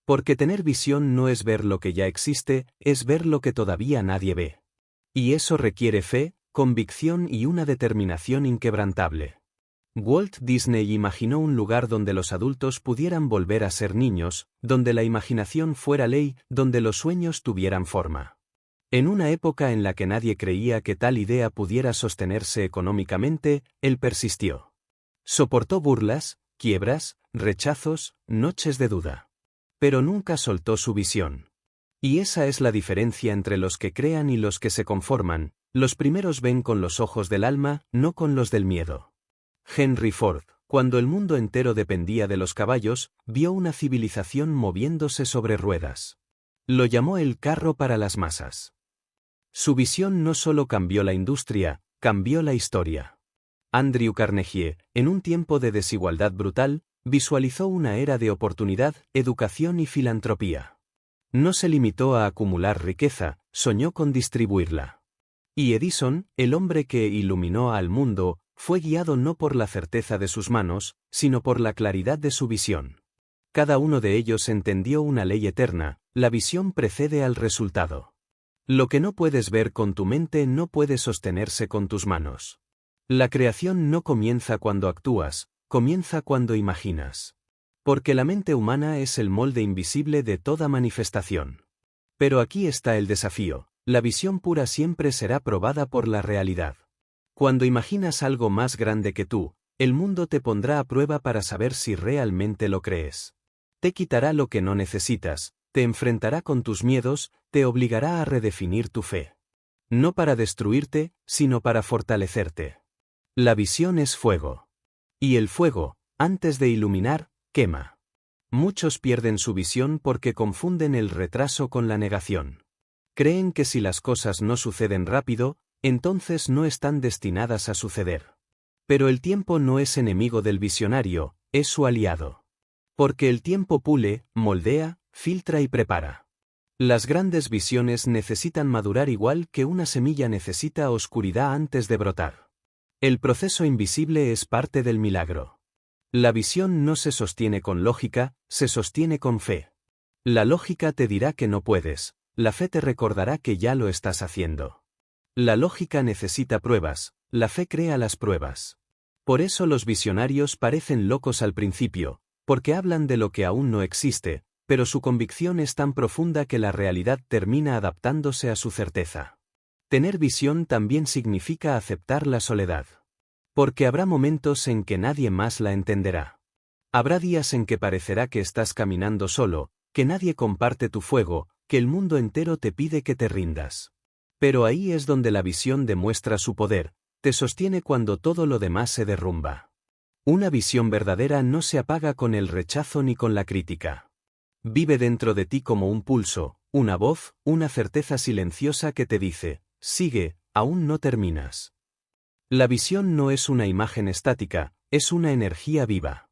Porque tener visión no es ver lo que ya existe, es ver lo que todavía nadie ve. Y eso requiere fe, convicción y una determinación inquebrantable. Walt Disney imaginó un lugar donde los adultos pudieran volver a ser niños, donde la imaginación fuera ley, donde los sueños tuvieran forma. En una época en la que nadie creía que tal idea pudiera sostenerse económicamente, él persistió. Soportó burlas, quiebras, rechazos, noches de duda. Pero nunca soltó su visión. Y esa es la diferencia entre los que crean y los que se conforman. Los primeros ven con los ojos del alma, no con los del miedo. Henry Ford, cuando el mundo entero dependía de los caballos, vio una civilización moviéndose sobre ruedas. Lo llamó el carro para las masas. Su visión no solo cambió la industria, cambió la historia. Andrew Carnegie, en un tiempo de desigualdad brutal, visualizó una era de oportunidad, educación y filantropía. No se limitó a acumular riqueza, soñó con distribuirla. Y Edison, el hombre que iluminó al mundo, fue guiado no por la certeza de sus manos, sino por la claridad de su visión. Cada uno de ellos entendió una ley eterna: la visión precede al resultado. Lo que no puedes ver con tu mente no puede sostenerse con tus manos. La creación no comienza cuando actúas, comienza cuando imaginas. Porque la mente humana es el molde invisible de toda manifestación. Pero aquí está el desafío: la visión pura siempre será probada por la realidad. Cuando imaginas algo más grande que tú, el mundo te pondrá a prueba para saber si realmente lo crees. Te quitará lo que no necesitas, te enfrentará con tus miedos, te obligará a redefinir tu fe. No para destruirte, sino para fortalecerte. La visión es fuego. Y el fuego, antes de iluminar, quema. Muchos pierden su visión porque confunden el retraso con la negación. Creen que si las cosas no suceden rápido, entonces no están destinadas a suceder. Pero el tiempo no es enemigo del visionario, es su aliado. Porque el tiempo pule, moldea, filtra y prepara. Las grandes visiones necesitan madurar igual que una semilla necesita oscuridad antes de brotar. El proceso invisible es parte del milagro. La visión no se sostiene con lógica, se sostiene con fe. La lógica te dirá que no puedes, la fe te recordará que ya lo estás haciendo. La lógica necesita pruebas, la fe crea las pruebas. Por eso los visionarios parecen locos al principio, porque hablan de lo que aún no existe, pero su convicción es tan profunda que la realidad termina adaptándose a su certeza. Tener visión también significa aceptar la soledad. Porque habrá momentos en que nadie más la entenderá. Habrá días en que parecerá que estás caminando solo, que nadie comparte tu fuego, que el mundo entero te pide que te rindas. Pero ahí es donde la visión demuestra su poder, te sostiene cuando todo lo demás se derrumba. Una visión verdadera no se apaga con el rechazo ni con la crítica. Vive dentro de ti como un pulso, una voz, una certeza silenciosa que te dice: sigue, aún no terminas. La visión no es una imagen estática, es una energía viva.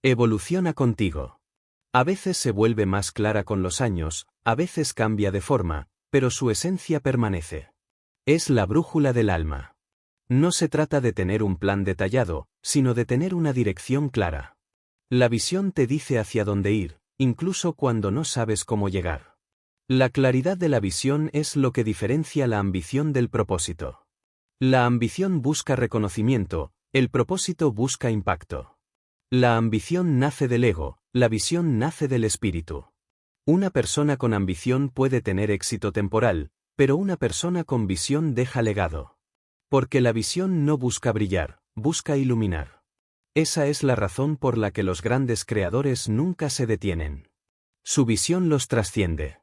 Evoluciona contigo. A veces se vuelve más clara con los años, a veces cambia de forma, pero su esencia permanece. Es la brújula del alma. No se trata de tener un plan detallado, sino de tener una dirección clara. La visión te dice hacia dónde ir, incluso cuando no sabes cómo llegar. La claridad de la visión es lo que diferencia la ambición del propósito. La ambición busca reconocimiento, el propósito busca impacto. La ambición nace del ego, la visión nace del espíritu. Una persona con ambición puede tener éxito temporal, pero una persona con visión deja legado. Porque la visión no busca brillar, busca iluminar. Esa es la razón por la que los grandes creadores nunca se detienen. Su visión los trasciende.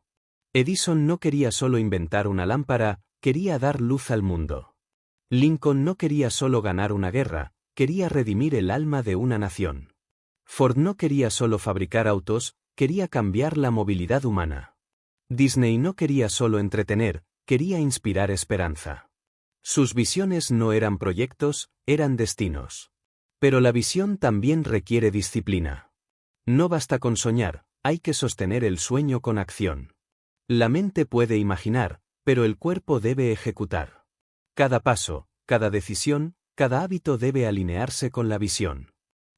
Edison no quería solo inventar una lámpara, quería dar luz al mundo. Lincoln no quería solo ganar una guerra, quería redimir el alma de una nación. Ford no quería solo fabricar autos, quería cambiar la movilidad humana. Disney no quería solo entretener, quería inspirar esperanza. Sus visiones no eran proyectos, eran destinos. Pero la visión también requiere disciplina. No basta con soñar, hay que sostener el sueño con acción. La mente puede imaginar, pero el cuerpo debe ejecutar. Cada paso, cada decisión, cada hábito debe alinearse con la visión.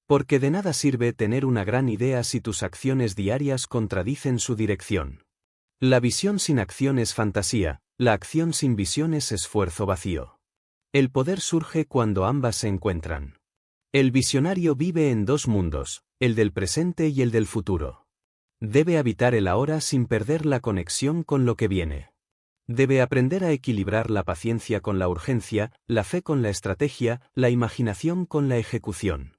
Porque de nada sirve tener una gran idea si tus acciones diarias contradicen su dirección. La visión sin acción es fantasía, la acción sin visión es esfuerzo vacío. El poder surge cuando ambas se encuentran. El visionario vive en dos mundos, el del presente y el del futuro. Debe habitar el ahora sin perder la conexión con lo que viene. Debe aprender a equilibrar la paciencia con la urgencia, la fe con la estrategia, la imaginación con la ejecución.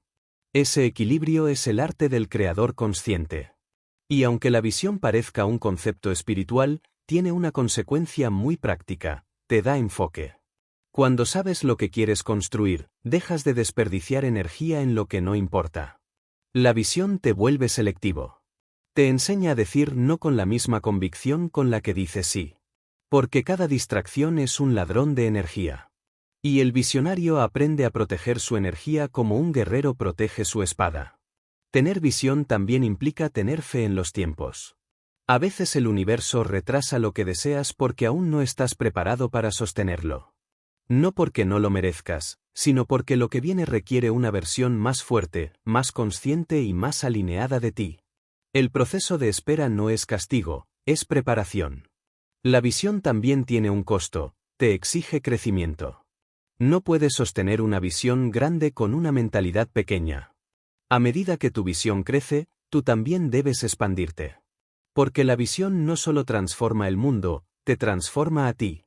Ese equilibrio es el arte del creador consciente. Y aunque la visión parezca un concepto espiritual, tiene una consecuencia muy práctica: te da enfoque. Cuando sabes lo que quieres construir, dejas de desperdiciar energía en lo que no importa. La visión te vuelve selectivo. Te enseña a decir no con la misma convicción con la que dices sí. Porque cada distracción es un ladrón de energía. Y el visionario aprende a proteger su energía como un guerrero protege su espada. Tener visión también implica tener fe en los tiempos. A veces el universo retrasa lo que deseas porque aún no estás preparado para sostenerlo. No porque no lo merezcas, sino porque lo que viene requiere una versión más fuerte, más consciente y más alineada de ti. El proceso de espera no es castigo, es preparación. La visión también tiene un costo, te exige crecimiento. No puedes sostener una visión grande con una mentalidad pequeña. A medida que tu visión crece, tú también debes expandirte. Porque la visión no solo transforma el mundo, te transforma a ti.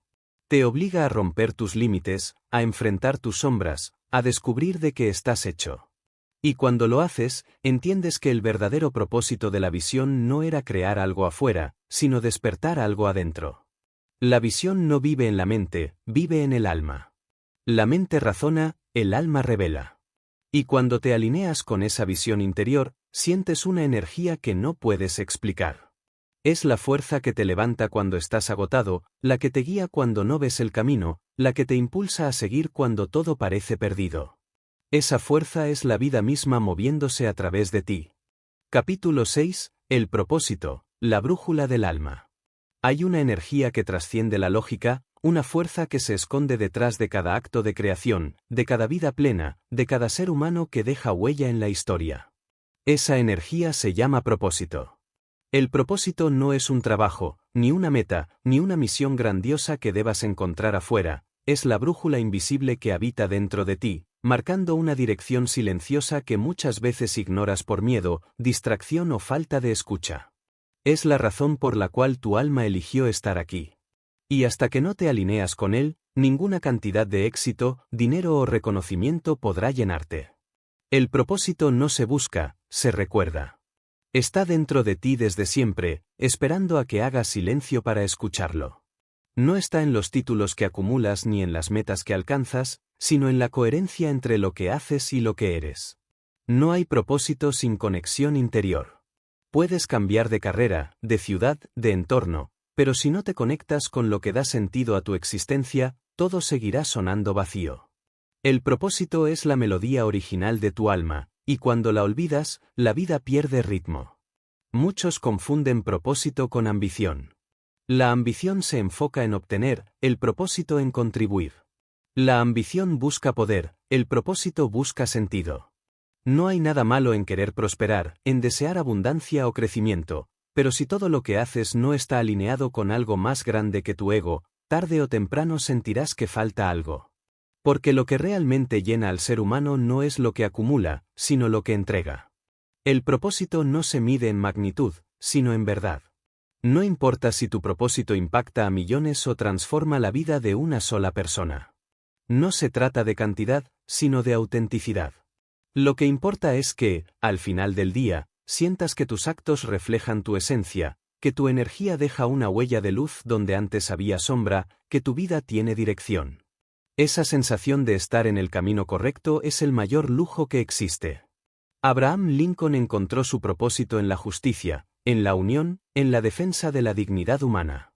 Te obliga a romper tus límites, a enfrentar tus sombras, a descubrir de qué estás hecho. Y cuando lo haces, entiendes que el verdadero propósito de la visión no era crear algo afuera, sino despertar algo adentro. La visión no vive en la mente, vive en el alma. La mente razona, el alma revela. Y cuando te alineas con esa visión interior, sientes una energía que no puedes explicar. Es la fuerza que te levanta cuando estás agotado, la que te guía cuando no ves el camino, la que te impulsa a seguir cuando todo parece perdido. Esa fuerza es la vida misma moviéndose a través de ti. Capítulo 6. El propósito, la brújula del alma. Hay una energía que trasciende la lógica, una fuerza que se esconde detrás de cada acto de creación, de cada vida plena, de cada ser humano que deja huella en la historia. Esa energía se llama propósito. El propósito no es un trabajo, ni una meta, ni una misión grandiosa que debas encontrar afuera, es la brújula invisible que habita dentro de ti, marcando una dirección silenciosa que muchas veces ignoras por miedo, distracción o falta de escucha. Es la razón por la cual tu alma eligió estar aquí. Y hasta que no te alineas con él, ninguna cantidad de éxito, dinero o reconocimiento podrá llenarte. El propósito no se busca, se recuerda. Está dentro de ti desde siempre, esperando a que hagas silencio para escucharlo. No está en los títulos que acumulas ni en las metas que alcanzas, sino en la coherencia entre lo que haces y lo que eres. No hay propósito sin conexión interior. Puedes cambiar de carrera, de ciudad, de entorno, pero si no te conectas con lo que da sentido a tu existencia, todo seguirá sonando vacío. El propósito es la melodía original de tu alma, y cuando la olvidas, la vida pierde ritmo. Muchos confunden propósito con ambición. La ambición se enfoca en obtener, el propósito en contribuir. La ambición busca poder, el propósito busca sentido. No hay nada malo en querer prosperar, en desear abundancia o crecimiento, pero si todo lo que haces no está alineado con algo más grande que tu ego, tarde o temprano sentirás que falta algo. Porque lo que realmente llena al ser humano no es lo que acumula, sino lo que entrega. El propósito no se mide en magnitud, sino en verdad. No importa si tu propósito impacta a millones o transforma la vida de una sola persona. No se trata de cantidad, sino de autenticidad. Lo que importa es que, al final del día, sientas que tus actos reflejan tu esencia, que tu energía deja una huella de luz donde antes había sombra, que tu vida tiene dirección. Esa sensación de estar en el camino correcto es el mayor lujo que existe. Abraham Lincoln encontró su propósito en la justicia, en la unión, en la defensa de la dignidad humana.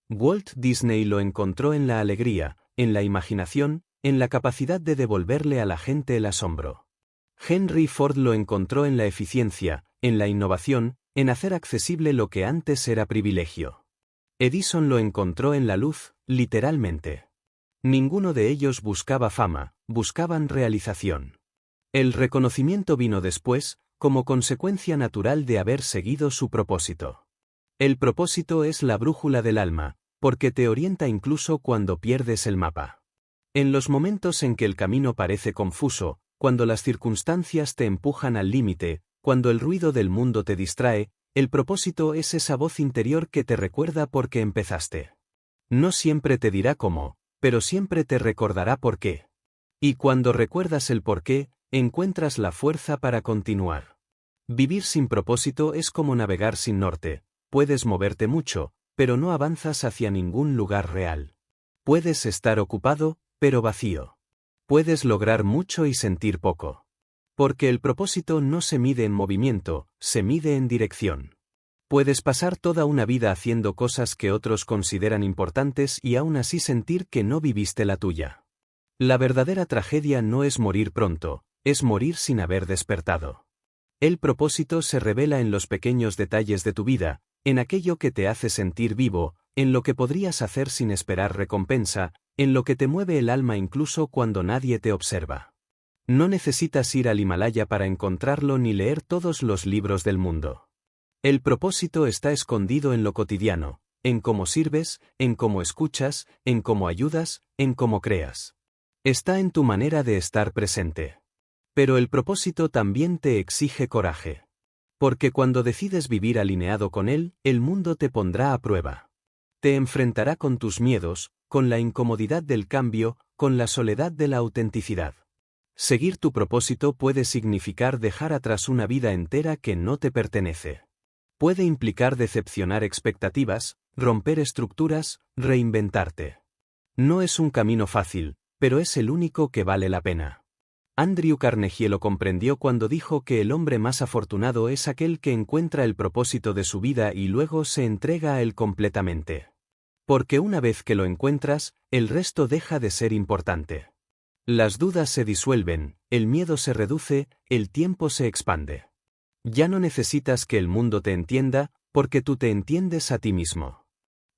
Walt Disney lo encontró en la alegría, en la imaginación, en la capacidad de devolverle a la gente el asombro. Henry Ford lo encontró en la eficiencia, en la innovación, en hacer accesible lo que antes era privilegio. Edison lo encontró en la luz, literalmente. Ninguno de ellos buscaba fama, buscaban realización. El reconocimiento vino después, como consecuencia natural de haber seguido su propósito. El propósito es la brújula del alma, porque te orienta incluso cuando pierdes el mapa. En los momentos en que el camino parece confuso, cuando las circunstancias te empujan al límite, cuando el ruido del mundo te distrae, el propósito es esa voz interior que te recuerda por qué empezaste. No siempre te dirá cómo, pero siempre te recordará por qué. Y cuando recuerdas el por qué, encuentras la fuerza para continuar. Vivir sin propósito es como navegar sin norte, puedes moverte mucho, pero no avanzas hacia ningún lugar real. Puedes estar ocupado, pero vacío. Puedes lograr mucho y sentir poco. Porque el propósito no se mide en movimiento, se mide en dirección. Puedes pasar toda una vida haciendo cosas que otros consideran importantes y aún así sentir que no viviste la tuya. La verdadera tragedia no es morir pronto, es morir sin haber despertado. El propósito se revela en los pequeños detalles de tu vida, en aquello que te hace sentir vivo, en lo que podrías hacer sin esperar recompensa, en lo que te mueve el alma incluso cuando nadie te observa. No necesitas ir al Himalaya para encontrarlo ni leer todos los libros del mundo. El propósito está escondido en lo cotidiano, en cómo sirves, en cómo escuchas, en cómo ayudas, en cómo creas. Está en tu manera de estar presente. Pero el propósito también te exige coraje. Porque cuando decides vivir alineado con él, el mundo te pondrá a prueba. Te enfrentará con tus miedos, con la incomodidad del cambio, con la soledad de la autenticidad. Seguir tu propósito puede significar dejar atrás una vida entera que no te pertenece. Puede implicar decepcionar expectativas, romper estructuras, reinventarte. No es un camino fácil, pero es el único que vale la pena. Andrew Carnegie lo comprendió cuando dijo que el hombre más afortunado es aquel que encuentra el propósito de su vida y luego se entrega a él completamente. Porque una vez que lo encuentras, el resto deja de ser importante. Las dudas se disuelven, el miedo se reduce, el tiempo se expande. Ya no necesitas que el mundo te entienda, porque tú te entiendes a ti mismo.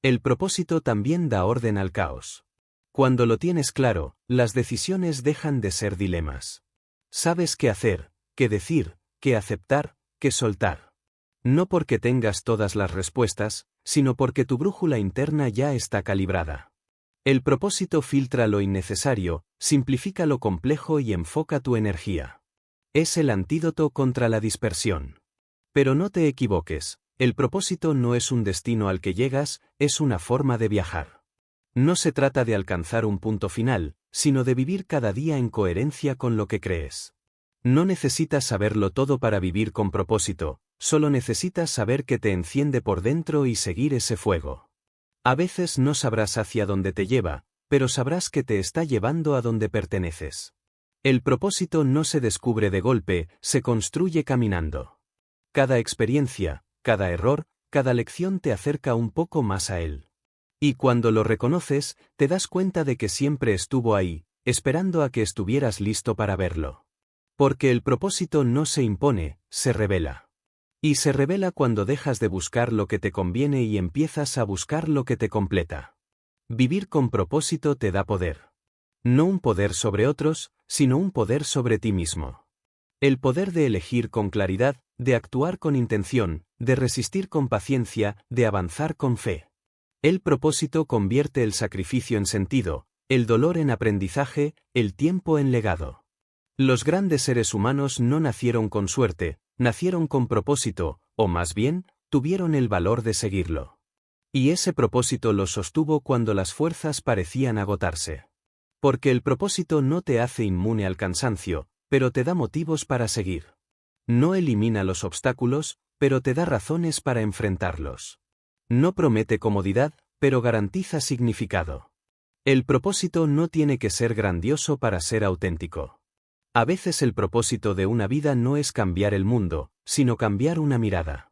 El propósito también da orden al caos. Cuando lo tienes claro, las decisiones dejan de ser dilemas. Sabes qué hacer, qué decir, qué aceptar, qué soltar. No porque tengas todas las respuestas, sino porque tu brújula interna ya está calibrada. El propósito filtra lo innecesario, simplifica lo complejo y enfoca tu energía. Es el antídoto contra la dispersión. Pero no te equivoques, el propósito no es un destino al que llegas, es una forma de viajar. No se trata de alcanzar un punto final, sino de vivir cada día en coherencia con lo que crees. No necesitas saberlo todo para vivir con propósito, solo necesitas saber que te enciende por dentro y seguir ese fuego. A veces no sabrás hacia dónde te lleva, pero sabrás que te está llevando a donde perteneces. El propósito no se descubre de golpe, se construye caminando. Cada experiencia, cada error, cada lección te acerca un poco más a él. Y cuando lo reconoces, te das cuenta de que siempre estuvo ahí, esperando a que estuvieras listo para verlo. Porque el propósito no se impone, se revela. Y se revela cuando dejas de buscar lo que te conviene y empiezas a buscar lo que te completa. Vivir con propósito te da poder. No un poder sobre otros, sino un poder sobre ti mismo. El poder de elegir con claridad, de actuar con intención, de resistir con paciencia, de avanzar con fe. El propósito convierte el sacrificio en sentido, el dolor en aprendizaje, el tiempo en legado. Los grandes seres humanos no nacieron con suerte, nacieron con propósito, o más bien, tuvieron el valor de seguirlo. Y ese propósito los sostuvo cuando las fuerzas parecían agotarse. Porque el propósito no te hace inmune al cansancio, pero te da motivos para seguir. No elimina los obstáculos, pero te da razones para enfrentarlos. No promete comodidad, pero garantiza significado. El propósito no tiene que ser grandioso para ser auténtico. A veces el propósito de una vida no es cambiar el mundo, sino cambiar una mirada.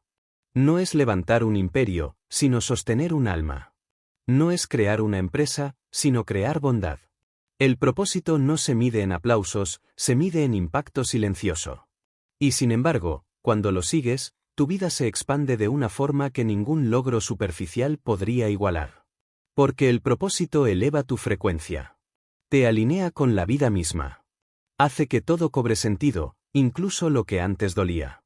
No es levantar un imperio, sino sostener un alma. No es crear una empresa, sino crear bondad. El propósito no se mide en aplausos, se mide en impacto silencioso. Y sin embargo, cuando lo sigues, tu vida se expande de una forma que ningún logro superficial podría igualar. Porque el propósito eleva tu frecuencia. Te alinea con la vida misma. Hace que todo cobre sentido, incluso lo que antes dolía.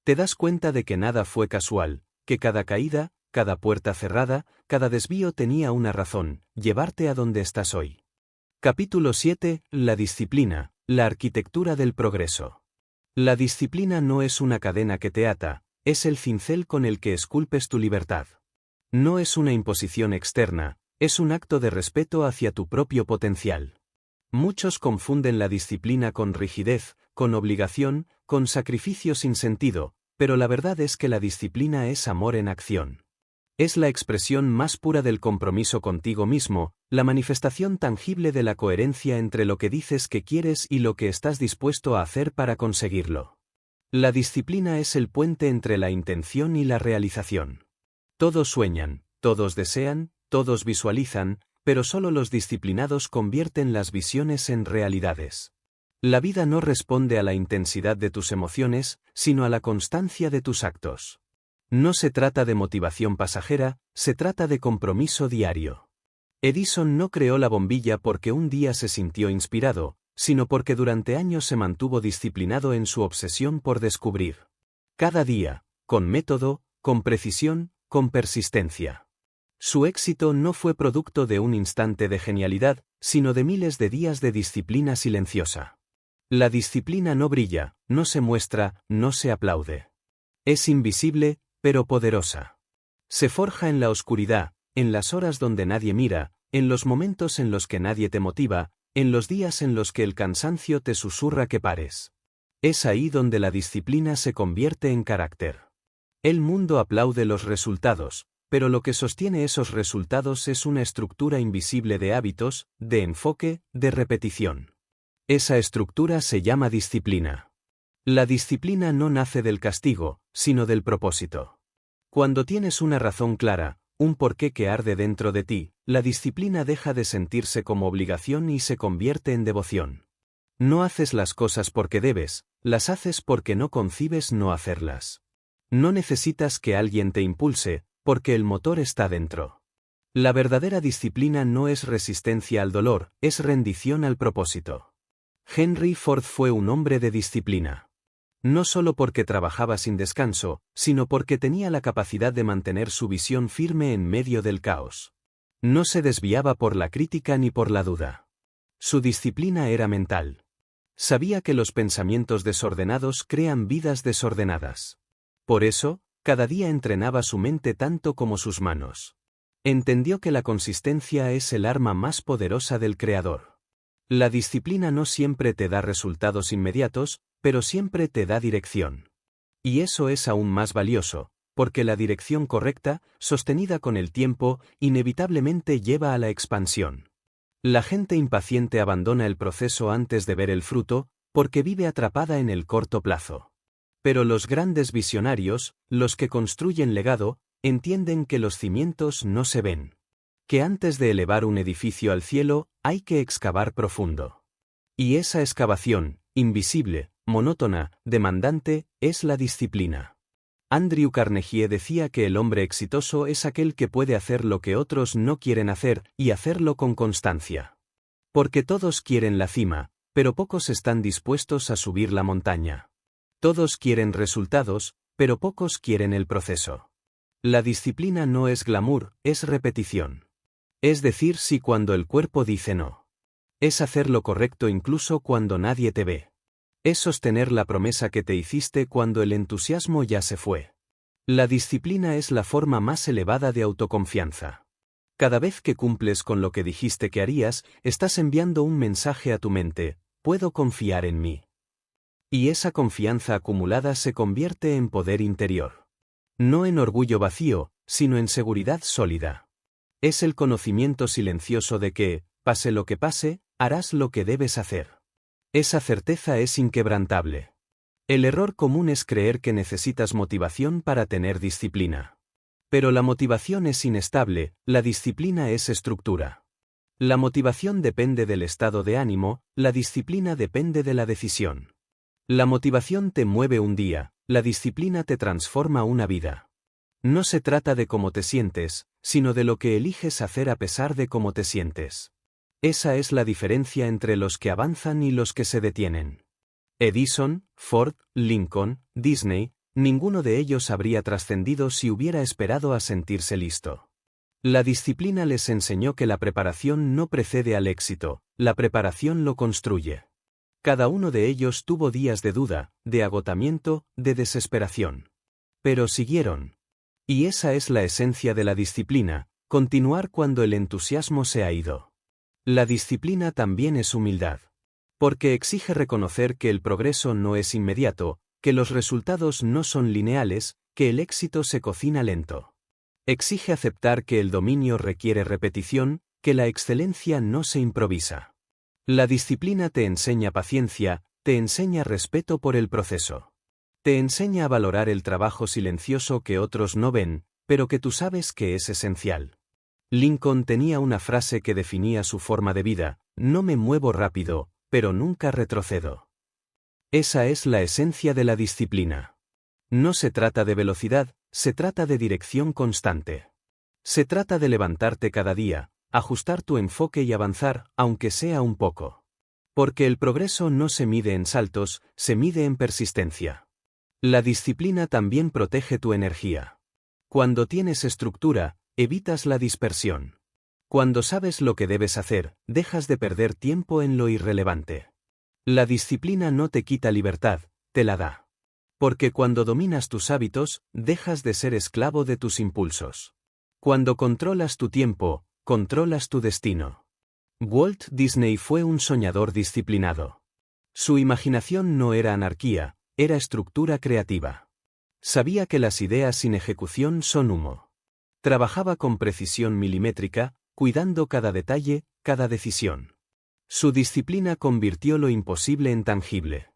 Te das cuenta de que nada fue casual, que cada caída, cada puerta cerrada, cada desvío tenía una razón, llevarte a donde estás hoy. Capítulo 7. La disciplina, la arquitectura del progreso. La disciplina no es una cadena que te ata, es el cincel con el que esculpes tu libertad. No es una imposición externa, es un acto de respeto hacia tu propio potencial. Muchos confunden la disciplina con rigidez, con obligación, con sacrificio sin sentido, pero la verdad es que la disciplina es amor en acción. Es la expresión más pura del compromiso contigo mismo, la manifestación tangible de la coherencia entre lo que dices que quieres y lo que estás dispuesto a hacer para conseguirlo. La disciplina es el puente entre la intención y la realización. Todos sueñan, todos desean, todos visualizan, pero solo los disciplinados convierten las visiones en realidades. La vida no responde a la intensidad de tus emociones, sino a la constancia de tus actos. No se trata de motivación pasajera, se trata de compromiso diario. Edison no creó la bombilla porque un día se sintió inspirado, sino porque durante años se mantuvo disciplinado en su obsesión por descubrir. Cada día, con método, con precisión, con persistencia. Su éxito no fue producto de un instante de genialidad, sino de miles de días de disciplina silenciosa. La disciplina no brilla, no se muestra, no se aplaude. Es invisible, pero poderosa. Se forja en la oscuridad, en las horas donde nadie mira, en los momentos en los que nadie te motiva, en los días en los que el cansancio te susurra que pares. Es ahí donde la disciplina se convierte en carácter. El mundo aplaude los resultados, pero lo que sostiene esos resultados es una estructura invisible de hábitos, de enfoque, de repetición. Esa estructura se llama disciplina. La disciplina no nace del castigo, sino del propósito. Cuando tienes una razón clara, un porqué que arde dentro de ti, la disciplina deja de sentirse como obligación y se convierte en devoción. No haces las cosas porque debes, las haces porque no concibes no hacerlas. No necesitas que alguien te impulse, porque el motor está dentro. La verdadera disciplina no es resistencia al dolor, es rendición al propósito. Henry Ford fue un hombre de disciplina. No solo porque trabajaba sin descanso, sino porque tenía la capacidad de mantener su visión firme en medio del caos. No se desviaba por la crítica ni por la duda. Su disciplina era mental. Sabía que los pensamientos desordenados crean vidas desordenadas. Por eso, cada día entrenaba su mente tanto como sus manos. Entendió que la consistencia es el arma más poderosa del Creador. La disciplina no siempre te da resultados inmediatos, pero siempre te da dirección. Y eso es aún más valioso, porque la dirección correcta, sostenida con el tiempo, inevitablemente lleva a la expansión. La gente impaciente abandona el proceso antes de ver el fruto, porque vive atrapada en el corto plazo. Pero los grandes visionarios, los que construyen legado, entienden que los cimientos no se ven. Que antes de elevar un edificio al cielo, hay que excavar profundo. Y esa excavación, invisible, monótona, demandante, es la disciplina. Andrew Carnegie decía que el hombre exitoso es aquel que puede hacer lo que otros no quieren hacer, y hacerlo con constancia. Porque todos quieren la cima, pero pocos están dispuestos a subir la montaña. Todos quieren resultados, pero pocos quieren el proceso. La disciplina no es glamour, es repetición. Es decir sí cuando el cuerpo dice no. Es hacer lo correcto incluso cuando nadie te ve. Es sostener la promesa que te hiciste cuando el entusiasmo ya se fue. La disciplina es la forma más elevada de autoconfianza. Cada vez que cumples con lo que dijiste que harías, estás enviando un mensaje a tu mente: puedo confiar en mí. Y esa confianza acumulada se convierte en poder interior. No en orgullo vacío, sino en seguridad sólida. Es el conocimiento silencioso de que, pase lo que pase, harás lo que debes hacer. Esa certeza es inquebrantable. El error común es creer que necesitas motivación para tener disciplina. Pero la motivación es inestable, la disciplina es estructura. La motivación depende del estado de ánimo, la disciplina depende de la decisión. La motivación te mueve un día, la disciplina te transforma una vida. No se trata de cómo te sientes, sino de lo que eliges hacer a pesar de cómo te sientes. Esa es la diferencia entre los que avanzan y los que se detienen. Edison, Ford, Lincoln, Disney, ninguno de ellos habría trascendido si hubiera esperado a sentirse listo. La disciplina les enseñó que la preparación no precede al éxito, la preparación lo construye. Cada uno de ellos tuvo días de duda, de agotamiento, de desesperación. Pero siguieron. Y esa es la esencia de la disciplina, continuar cuando el entusiasmo se ha ido. La disciplina también es humildad. Porque exige reconocer que el progreso no es inmediato, que los resultados no son lineales, que el éxito se cocina lento. Exige aceptar que el dominio requiere repetición, que la excelencia no se improvisa. La disciplina te enseña paciencia, te enseña respeto por el proceso. Te enseña a valorar el trabajo silencioso que otros no ven, pero que tú sabes que es esencial. Lincoln tenía una frase que definía su forma de vida: no me muevo rápido, pero nunca retrocedo. Esa es la esencia de la disciplina. No se trata de velocidad, se trata de dirección constante. Se trata de levantarte cada día, ajustar tu enfoque y avanzar, aunque sea un poco. Porque el progreso no se mide en saltos, se mide en persistencia. La disciplina también protege tu energía. Cuando tienes estructura, evitas la dispersión. Cuando sabes lo que debes hacer, dejas de perder tiempo en lo irrelevante. La disciplina no te quita libertad, te la da. Porque cuando dominas tus hábitos, dejas de ser esclavo de tus impulsos. Cuando controlas tu tiempo, controlas tu destino. Walt Disney fue un soñador disciplinado. Su imaginación no era anarquía, era estructura creativa. Sabía que las ideas sin ejecución son humo. Trabajaba con precisión milimétrica, cuidando cada detalle, cada decisión. Su disciplina convirtió lo imposible en tangible.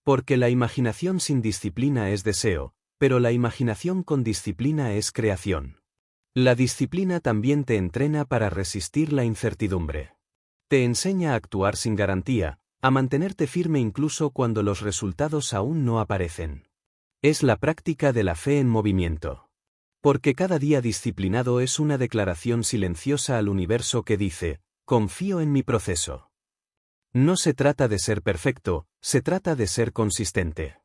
Porque la imaginación sin disciplina es deseo, pero la imaginación con disciplina es creación. La disciplina también te entrena para resistir la incertidumbre. Te enseña a actuar sin garantía, a mantenerte firme incluso cuando los resultados aún no aparecen. Es la práctica de la fe en movimiento. Porque cada día disciplinado es una declaración silenciosa al universo que dice: confío en mi proceso. No se trata de ser perfecto, se trata de ser consistente.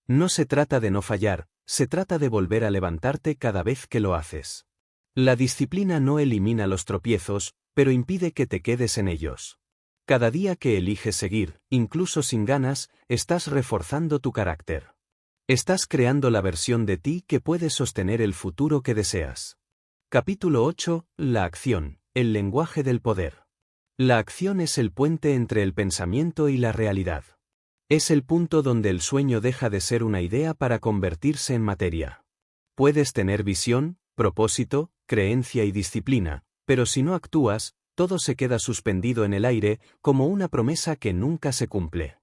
No se trata de no fallar, se trata de volver a levantarte cada vez que lo haces. La disciplina no elimina los tropiezos, pero impide que te quedes en ellos. Cada día que eliges seguir, incluso sin ganas, estás reforzando tu carácter. Estás creando la versión de ti que puede sostener el futuro que deseas. Capítulo 8. La acción, el lenguaje del poder. La acción es el puente entre el pensamiento y la realidad. Es el punto donde el sueño deja de ser una idea para convertirse en materia. Puedes tener visión, propósito, creencia y disciplina, pero si no actúas, todo se queda suspendido en el aire, como una promesa que nunca se cumple.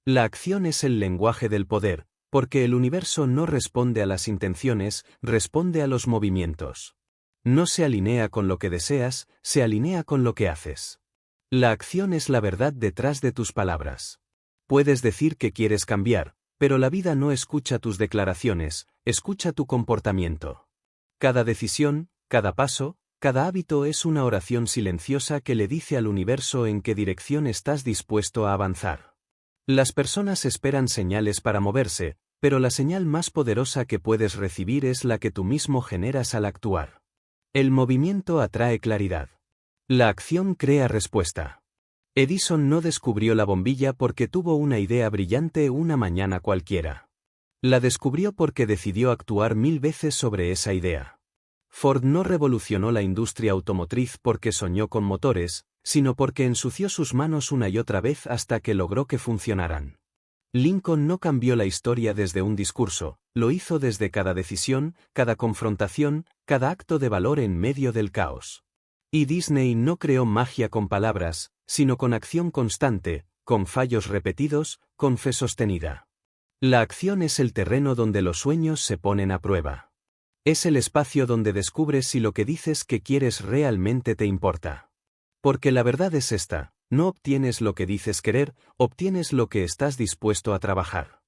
La acción es el lenguaje del poder, porque el universo no responde a las intenciones, responde a los movimientos. No se alinea con lo que deseas, se alinea con lo que haces. La acción es la verdad detrás de tus palabras. Puedes decir que quieres cambiar, pero la vida no escucha tus declaraciones, escucha tu comportamiento. Cada decisión, cada paso, cada hábito es una oración silenciosa que le dice al universo en qué dirección estás dispuesto a avanzar. Las personas esperan señales para moverse, pero la señal más poderosa que puedes recibir es la que tú mismo generas al actuar. El movimiento atrae claridad. La acción crea respuesta. Edison no descubrió la bombilla porque tuvo una idea brillante una mañana cualquiera. La descubrió porque decidió actuar 1000 veces sobre esa idea. Ford no revolucionó la industria automotriz porque soñó con motores, sino porque ensució sus manos una y otra vez hasta que logró que funcionaran. Lincoln no cambió la historia desde un discurso, lo hizo desde cada decisión, cada confrontación, cada acto de valor en medio del caos. Y Disney no creó magia con palabras, sino con acción constante, con fallos repetidos, con fe sostenida. La acción es el terreno donde los sueños se ponen a prueba. Es el espacio donde descubres si lo que dices que quieres realmente te importa. Porque la verdad es esta: no obtienes lo que dices querer, obtienes lo que estás dispuesto a trabajar.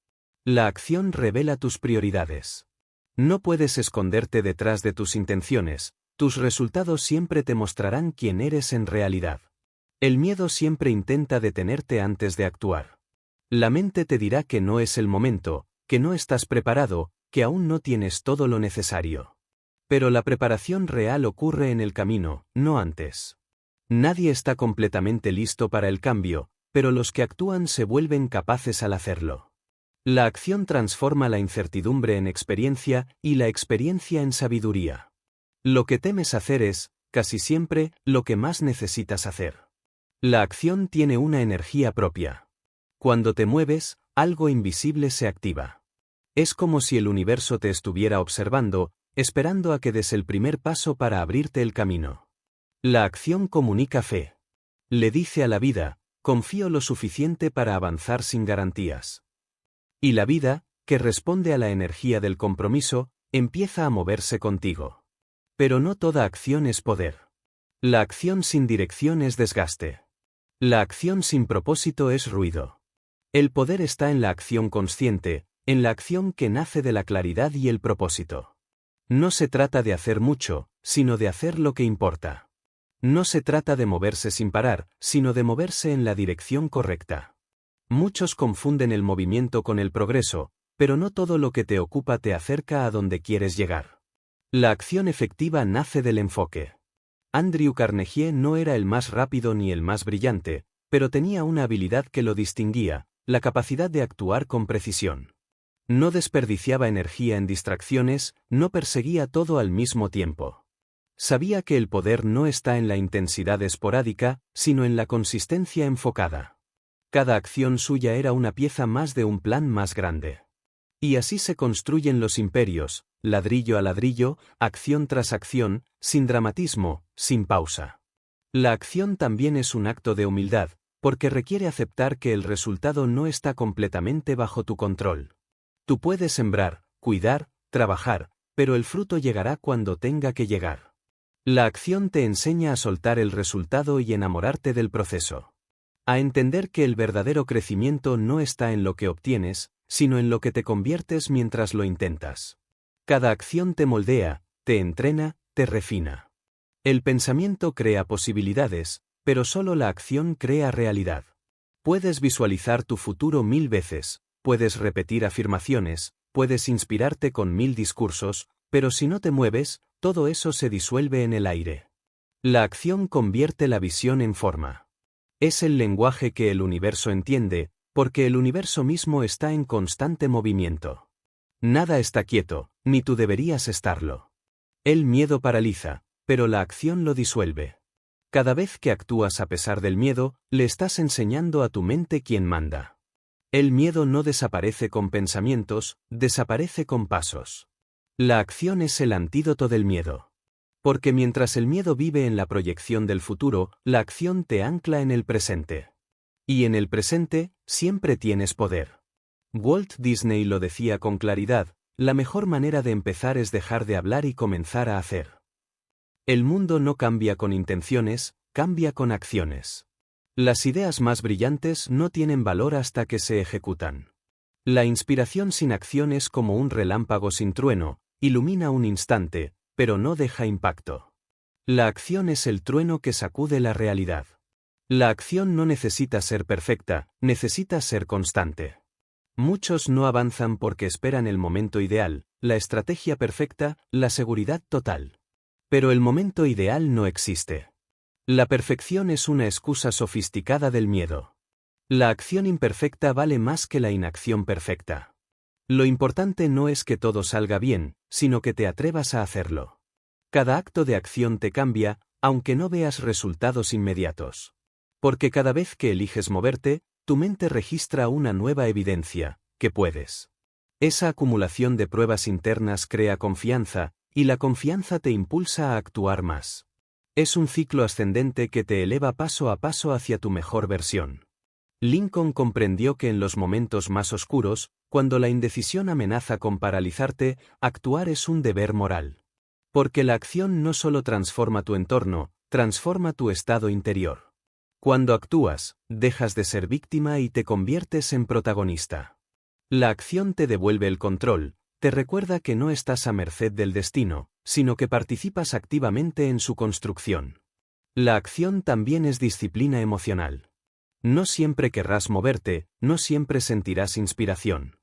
La acción revela tus prioridades. No puedes esconderte detrás de tus intenciones, tus resultados siempre te mostrarán quién eres en realidad. El miedo siempre intenta detenerte antes de actuar. La mente te dirá que no es el momento, que no estás preparado, que aún no tienes todo lo necesario. Pero la preparación real ocurre en el camino, no antes. Nadie está completamente listo para el cambio, pero los que actúan se vuelven capaces al hacerlo. La acción transforma la incertidumbre en experiencia y la experiencia en sabiduría. Lo que temes hacer es, casi siempre, lo que más necesitas hacer. La acción tiene una energía propia. Cuando te mueves, algo invisible se activa. Es como si el universo te estuviera observando, esperando a que des el primer paso para abrirte el camino. La acción comunica fe. Le dice a la vida: confío lo suficiente para avanzar sin garantías. Y la vida, que responde a la energía del compromiso, empieza a moverse contigo. Pero no toda acción es poder. La acción sin dirección es desgaste. La acción sin propósito es ruido. El poder está en la acción consciente, en la acción que nace de la claridad y el propósito. No se trata de hacer mucho, sino de hacer lo que importa. No se trata de moverse sin parar, sino de moverse en la dirección correcta. Muchos confunden el movimiento con el progreso, pero no todo lo que te ocupa te acerca a donde quieres llegar. La acción efectiva nace del enfoque. Andrew Carnegie no era el más rápido ni el más brillante, pero tenía una habilidad que lo distinguía, la capacidad de actuar con precisión. No desperdiciaba energía en distracciones, no perseguía todo al mismo tiempo. Sabía que el poder no está en la intensidad esporádica, sino en la consistencia enfocada. Cada acción suya era una pieza más de un plan más grande. Y así se construyen los imperios, ladrillo a ladrillo, acción tras acción, sin dramatismo, sin pausa. La acción también es un acto de humildad, porque requiere aceptar que el resultado no está completamente bajo tu control. Tú puedes sembrar, cuidar, trabajar, pero el fruto llegará cuando tenga que llegar. La acción te enseña a soltar el resultado y enamorarte del proceso. A entender que el verdadero crecimiento no está en lo que obtienes, sino en lo que te conviertes mientras lo intentas. Cada acción te moldea, te entrena, te refina. El pensamiento crea posibilidades, pero solo la acción crea realidad. Puedes visualizar tu futuro 1000 veces, puedes repetir afirmaciones, puedes inspirarte con 1000 discursos, pero si no te mueves, todo eso se disuelve en el aire. La acción convierte la visión en forma. Es el lenguaje que el universo entiende, porque el universo mismo está en constante movimiento. Nada está quieto, ni tú deberías estarlo. El miedo paraliza, pero la acción lo disuelve. Cada vez que actúas a pesar del miedo, le estás enseñando a tu mente quién manda. El miedo no desaparece con pensamientos, desaparece con pasos. La acción es el antídoto del miedo. Porque mientras el miedo vive en la proyección del futuro, la acción te ancla en el presente. Y en el presente, siempre tienes poder. Walt Disney lo decía con claridad, la mejor manera de empezar es dejar de hablar y comenzar a hacer. El mundo no cambia con intenciones, cambia con acciones. Las ideas más brillantes no tienen valor hasta que se ejecutan. La inspiración sin acción es como un relámpago sin trueno, ilumina un instante, pero no deja impacto. La acción es el trueno que sacude la realidad. La acción no necesita ser perfecta, necesita ser constante. Muchos no avanzan porque esperan el momento ideal, la estrategia perfecta, la seguridad total. Pero el momento ideal no existe. La perfección es una excusa sofisticada del miedo. La acción imperfecta vale más que la inacción perfecta. Lo importante no es que todo salga bien, sino que te atrevas a hacerlo. Cada acto de acción te cambia, aunque no veas resultados inmediatos. Porque cada vez que eliges moverte, tu mente registra una nueva evidencia, que puedes. Esa acumulación de pruebas internas crea confianza, y la confianza te impulsa a actuar más. Es un ciclo ascendente que te eleva paso a paso hacia tu mejor versión. Lincoln comprendió que en los momentos más oscuros, cuando la indecisión amenaza con paralizarte, actuar es un deber moral. Porque la acción no solo transforma tu entorno, transforma tu estado interior. Cuando actúas, dejas de ser víctima y te conviertes en protagonista. La acción te devuelve el control, te recuerda que no estás a merced del destino, sino que participas activamente en su construcción. La acción también es disciplina emocional. No siempre querrás moverte, no siempre sentirás inspiración.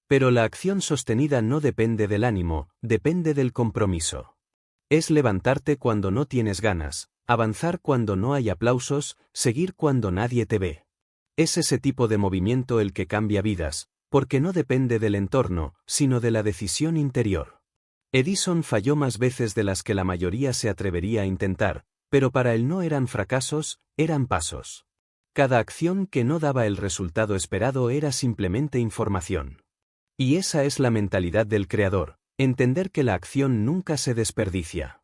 Pero la acción sostenida no depende del ánimo, depende del compromiso. Es levantarte cuando no tienes ganas, avanzar cuando no hay aplausos, seguir cuando nadie te ve. Es ese tipo de movimiento el que cambia vidas, porque no depende del entorno, sino de la decisión interior. Edison falló más veces de las que la mayoría se atrevería a intentar, pero para él no eran fracasos, eran pasos. Cada acción que no daba el resultado esperado era simplemente información. Y esa es la mentalidad del creador, entender que la acción nunca se desperdicia.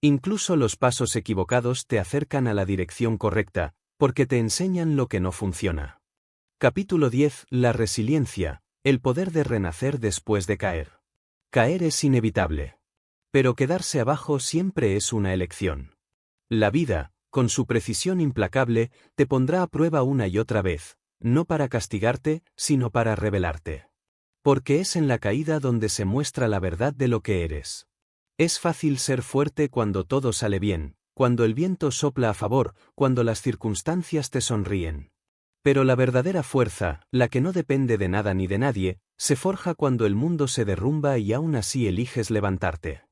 Incluso los pasos equivocados te acercan a la dirección correcta, porque te enseñan lo que no funciona. Capítulo 10. La resiliencia, el poder de renacer después de caer. Caer es inevitable. Pero quedarse abajo siempre es una elección. La vida, con su precisión implacable, te pondrá a prueba una y otra vez, no para castigarte, sino para revelarte. Porque es en la caída donde se muestra la verdad de lo que eres. Es fácil ser fuerte cuando todo sale bien, cuando el viento sopla a favor, cuando las circunstancias te sonríen. Pero la verdadera fuerza, la que no depende de nada ni de nadie, se forja cuando el mundo se derrumba y aún así eliges levantarte.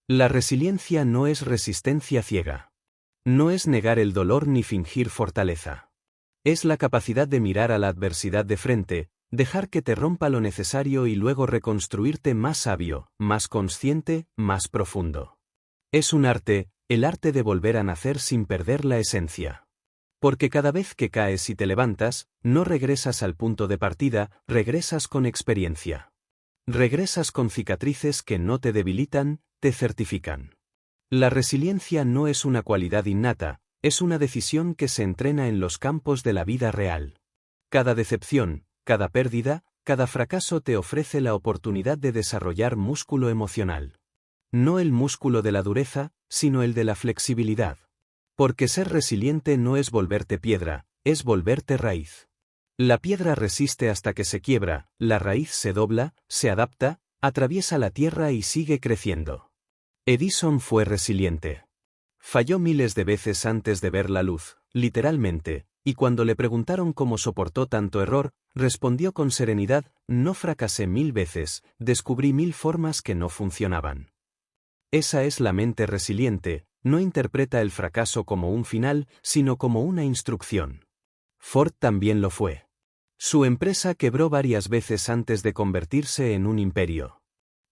La resiliencia no es resistencia ciega. No es negar el dolor ni fingir fortaleza. Es la capacidad de mirar a la adversidad de frente, dejar que te rompa lo necesario y luego reconstruirte más sabio, más consciente, más profundo. Es un arte, el arte de volver a nacer sin perder la esencia. Porque cada vez que caes y te levantas, no regresas al punto de partida, regresas con experiencia. Regresas con cicatrices que no te debilitan, te certifican. La resiliencia no es una cualidad innata, es una decisión que se entrena en los campos de la vida real. Cada decepción, cada pérdida, cada fracaso te ofrece la oportunidad de desarrollar músculo emocional. No el músculo de la dureza, sino el de la flexibilidad. Porque ser resiliente no es volverte piedra, es volverte raíz. La piedra resiste hasta que se quiebra, la raíz se dobla, se adapta, atraviesa la tierra y sigue creciendo. Edison fue resiliente. Falló miles de veces antes de ver la luz, literalmente, y cuando le preguntaron cómo soportó tanto error, respondió con serenidad: no fracasé 1000 veces, descubrí 1000 formas que no funcionaban. Esa es la mente resiliente, no interpreta el fracaso como un final, sino como una instrucción. Ford también lo fue. Su empresa quebró varias veces antes de convertirse en un imperio.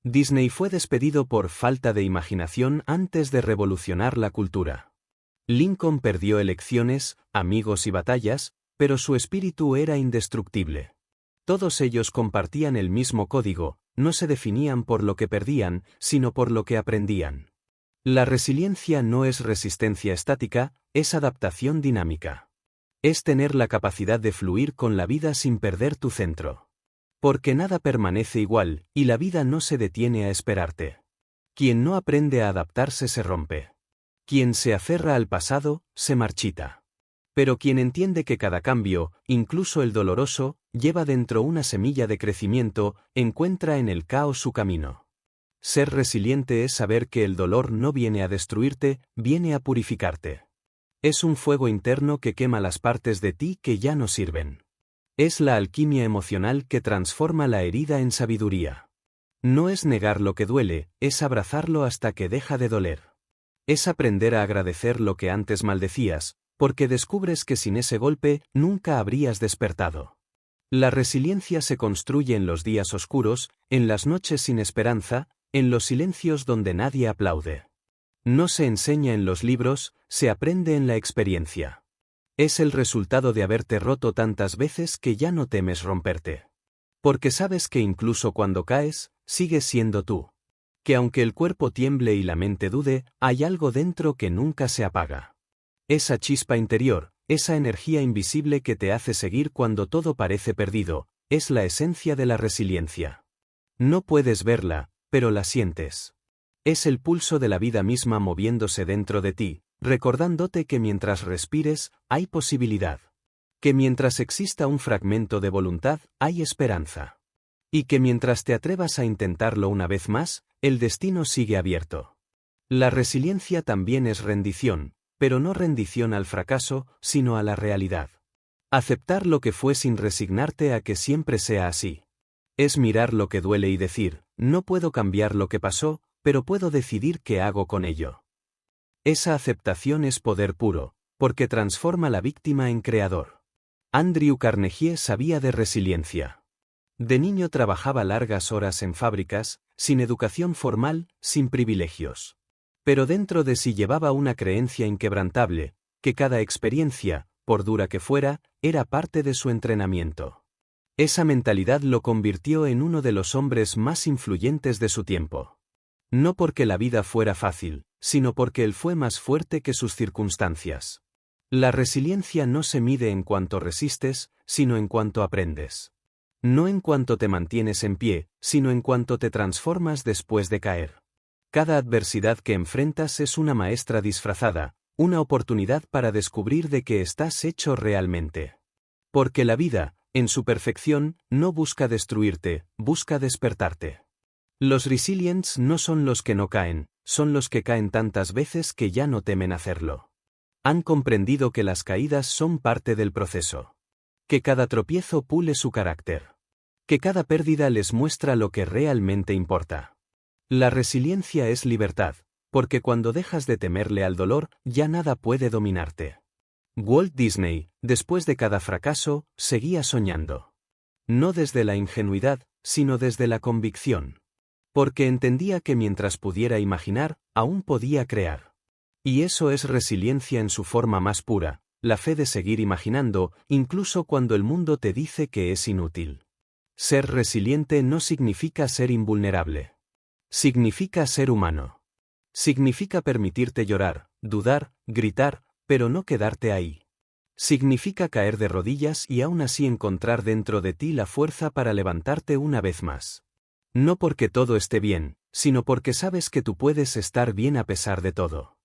Disney fue despedido por falta de imaginación antes de revolucionar la cultura. Lincoln perdió elecciones, amigos y batallas, pero su espíritu era indestructible. Todos ellos compartían el mismo código, no se definían por lo que perdían, sino por lo que aprendían. La resiliencia no es resistencia estática, es adaptación dinámica. Es tener la capacidad de fluir con la vida sin perder tu centro. Porque nada permanece igual, y la vida no se detiene a esperarte. Quien no aprende a adaptarse se rompe. Quien se aferra al pasado, se marchita. Pero quien entiende que cada cambio, incluso el doloroso, lleva dentro una semilla de crecimiento, encuentra en el caos su camino. Ser resiliente es saber que el dolor no viene a destruirte, viene a purificarte. Es un fuego interno que quema las partes de ti que ya no sirven. Es la alquimia emocional que transforma la herida en sabiduría. No es negar lo que duele, es abrazarlo hasta que deja de doler. Es aprender a agradecer lo que antes maldecías, porque descubres que sin ese golpe nunca habrías despertado. La resiliencia se construye en los días oscuros, en las noches sin esperanza, en los silencios donde nadie aplaude. No se enseña en los libros, se aprende en la experiencia. Es el resultado de haberte roto tantas veces que ya no temes romperte. Porque sabes que incluso cuando caes, sigues siendo tú. Que aunque el cuerpo tiemble y la mente dude, hay algo dentro que nunca se apaga. Esa chispa interior, esa energía invisible que te hace seguir cuando todo parece perdido, es la esencia de la resiliencia. No puedes verla, pero la sientes. Es el pulso de la vida misma moviéndose dentro de ti, recordándote que mientras respires, hay posibilidad. Que mientras exista un fragmento de voluntad, hay esperanza. Y que mientras te atrevas a intentarlo una vez más, el destino sigue abierto. La resiliencia también es rendición, pero no rendición al fracaso, sino a la realidad. Aceptar lo que fue sin resignarte a que siempre sea así. Es mirar lo que duele y decir: no puedo cambiar lo que pasó, pero puedo decidir qué hago con ello. Esa aceptación es poder puro, porque transforma la víctima en creador. Andrew Carnegie sabía de resiliencia. De niño trabajaba largas horas en fábricas, sin educación formal, sin privilegios. Pero dentro de sí llevaba una creencia inquebrantable, que cada experiencia, por dura que fuera, era parte de su entrenamiento. Esa mentalidad lo convirtió en uno de los hombres más influyentes de su tiempo. No porque la vida fuera fácil, sino porque él fue más fuerte que sus circunstancias. La resiliencia no se mide en cuanto resistes, sino en cuanto aprendes. No en cuanto te mantienes en pie, sino en cuanto te transformas después de caer. Cada adversidad que enfrentas es una maestra disfrazada, una oportunidad para descubrir de qué estás hecho realmente. Porque la vida, en su perfección, no busca destruirte, busca despertarte. Los resilients no son los que no caen, son los que caen tantas veces que ya no temen hacerlo. Han comprendido que las caídas son parte del proceso. Que cada tropiezo pule su carácter. Que cada pérdida les muestra lo que realmente importa. La resiliencia es libertad, porque cuando dejas de temerle al dolor, ya nada puede dominarte. Walt Disney, después de cada fracaso, seguía soñando. No desde la ingenuidad, sino desde la convicción. Porque entendía que mientras pudiera imaginar, aún podía crear. Y eso es resiliencia en su forma más pura, la fe de seguir imaginando, incluso cuando el mundo te dice que es inútil. Ser resiliente no significa ser invulnerable. Significa ser humano. Significa permitirte llorar, dudar, gritar, pero no quedarte ahí. Significa caer de rodillas y aún así encontrar dentro de ti la fuerza para levantarte una vez más. No porque todo esté bien, sino porque sabes que tú puedes estar bien a pesar de todo.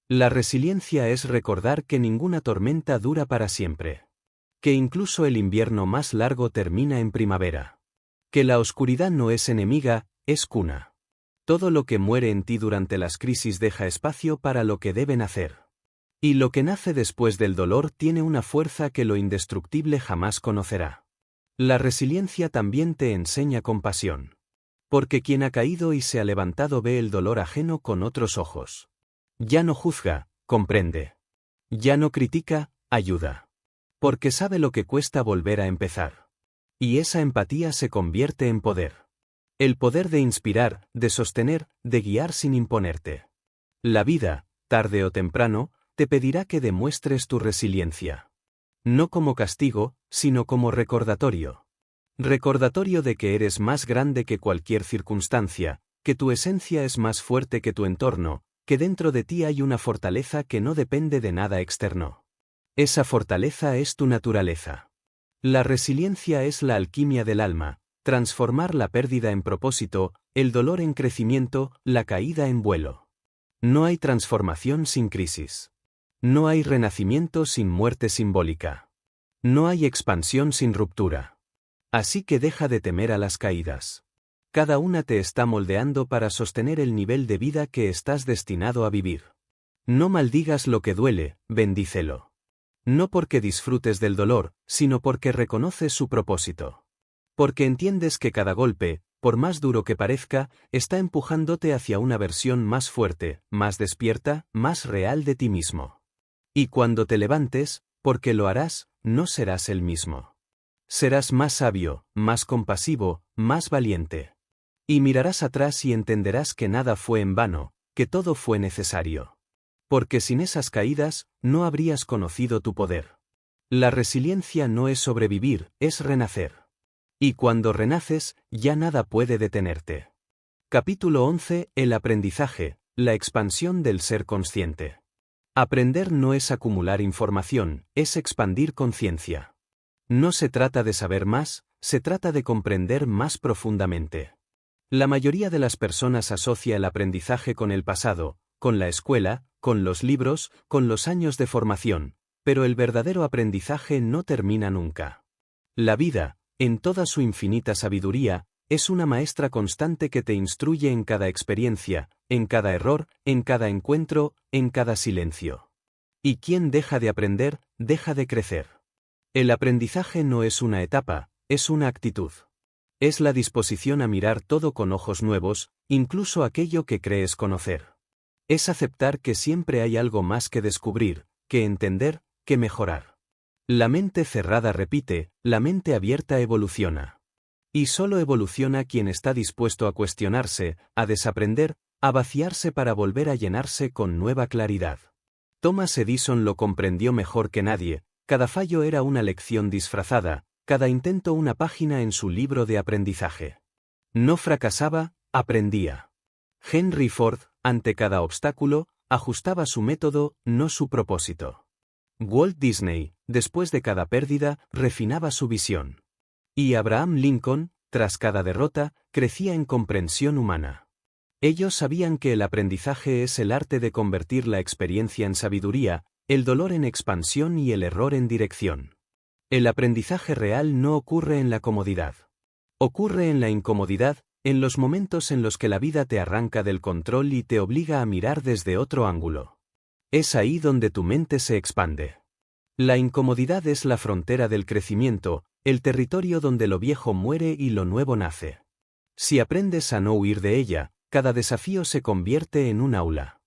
La resiliencia es recordar que ninguna tormenta dura para siempre. Que incluso el invierno más largo termina en primavera. Que la oscuridad no es enemiga, es cuna. Todo lo que muere en ti durante las crisis deja espacio para lo que debe nacer. Y lo que nace después del dolor tiene una fuerza que lo indestructible jamás conocerá. La resiliencia también te enseña compasión. Porque quien ha caído y se ha levantado ve el dolor ajeno con otros ojos. Ya no juzga, comprende. Ya no critica, ayuda. Porque sabe lo que cuesta volver a empezar. Y esa empatía se convierte en poder. El poder de inspirar, de sostener, de guiar sin imponerte. La vida, tarde o temprano, te pedirá que demuestres tu resiliencia. No como castigo, sino como recordatorio. Recordatorio de que eres más grande que cualquier circunstancia, que tu esencia es más fuerte que tu entorno, que dentro de ti hay una fortaleza que no depende de nada externo. Esa fortaleza es tu naturaleza. La resiliencia es la alquimia del alma, transformar la pérdida en propósito, el dolor en crecimiento, la caída en vuelo. No hay transformación sin crisis. No hay renacimiento sin muerte simbólica. No hay expansión sin ruptura. Así que deja de temer a las caídas. Cada una te está moldeando para sostener el nivel de vida que estás destinado a vivir. No maldigas lo que duele, bendícelo. No porque disfrutes del dolor, sino porque reconoces su propósito. Porque entiendes que cada golpe, por más duro que parezca, está empujándote hacia una versión más fuerte, más despierta, más real de ti mismo. Y cuando te levantes, porque lo harás, no serás el mismo. Serás más sabio, más compasivo, más valiente. Y mirarás atrás y entenderás que nada fue en vano, que todo fue necesario. Porque sin esas caídas, no habrías conocido tu poder. La resiliencia no es sobrevivir, es renacer. Y cuando renaces, ya nada puede detenerte. Capítulo 11. El aprendizaje, la expansión del ser consciente. Aprender no es acumular información, es expandir conciencia. No se trata de saber más, se trata de comprender más profundamente. La mayoría de las personas asocia el aprendizaje con el pasado, con la escuela, con los libros, con los años de formación, pero el verdadero aprendizaje no termina nunca. La vida, en toda su infinita sabiduría, es una maestra constante que te instruye en cada experiencia, en cada error, en cada encuentro, en cada silencio. Y quien deja de aprender, deja de crecer. El aprendizaje no es una etapa, es una actitud. Es la disposición a mirar todo con ojos nuevos, incluso aquello que crees conocer. Es aceptar que siempre hay algo más que descubrir, que entender, que mejorar. La mente cerrada repite, la mente abierta evoluciona. Y solo evoluciona quien está dispuesto a cuestionarse, a desaprender, a vaciarse para volver a llenarse con nueva claridad. Thomas Edison lo comprendió mejor que nadie, cada fallo era una lección disfrazada, cada intento una página en su libro de aprendizaje. No fracasaba, aprendía. Henry Ford, ante cada obstáculo, ajustaba su método, no su propósito. Walt Disney, después de cada pérdida, refinaba su visión. Y Abraham Lincoln, tras cada derrota, crecía en comprensión humana. Ellos sabían que el aprendizaje es el arte de convertir la experiencia en sabiduría, el dolor en expansión y el error en dirección. El aprendizaje real no ocurre en la comodidad. Ocurre en la incomodidad, en los momentos en los que la vida te arranca del control y te obliga a mirar desde otro ángulo. Es ahí donde tu mente se expande. La incomodidad es la frontera del crecimiento, el territorio donde lo viejo muere y lo nuevo nace. Si aprendes a no huir de ella, cada desafío se convierte en un aula.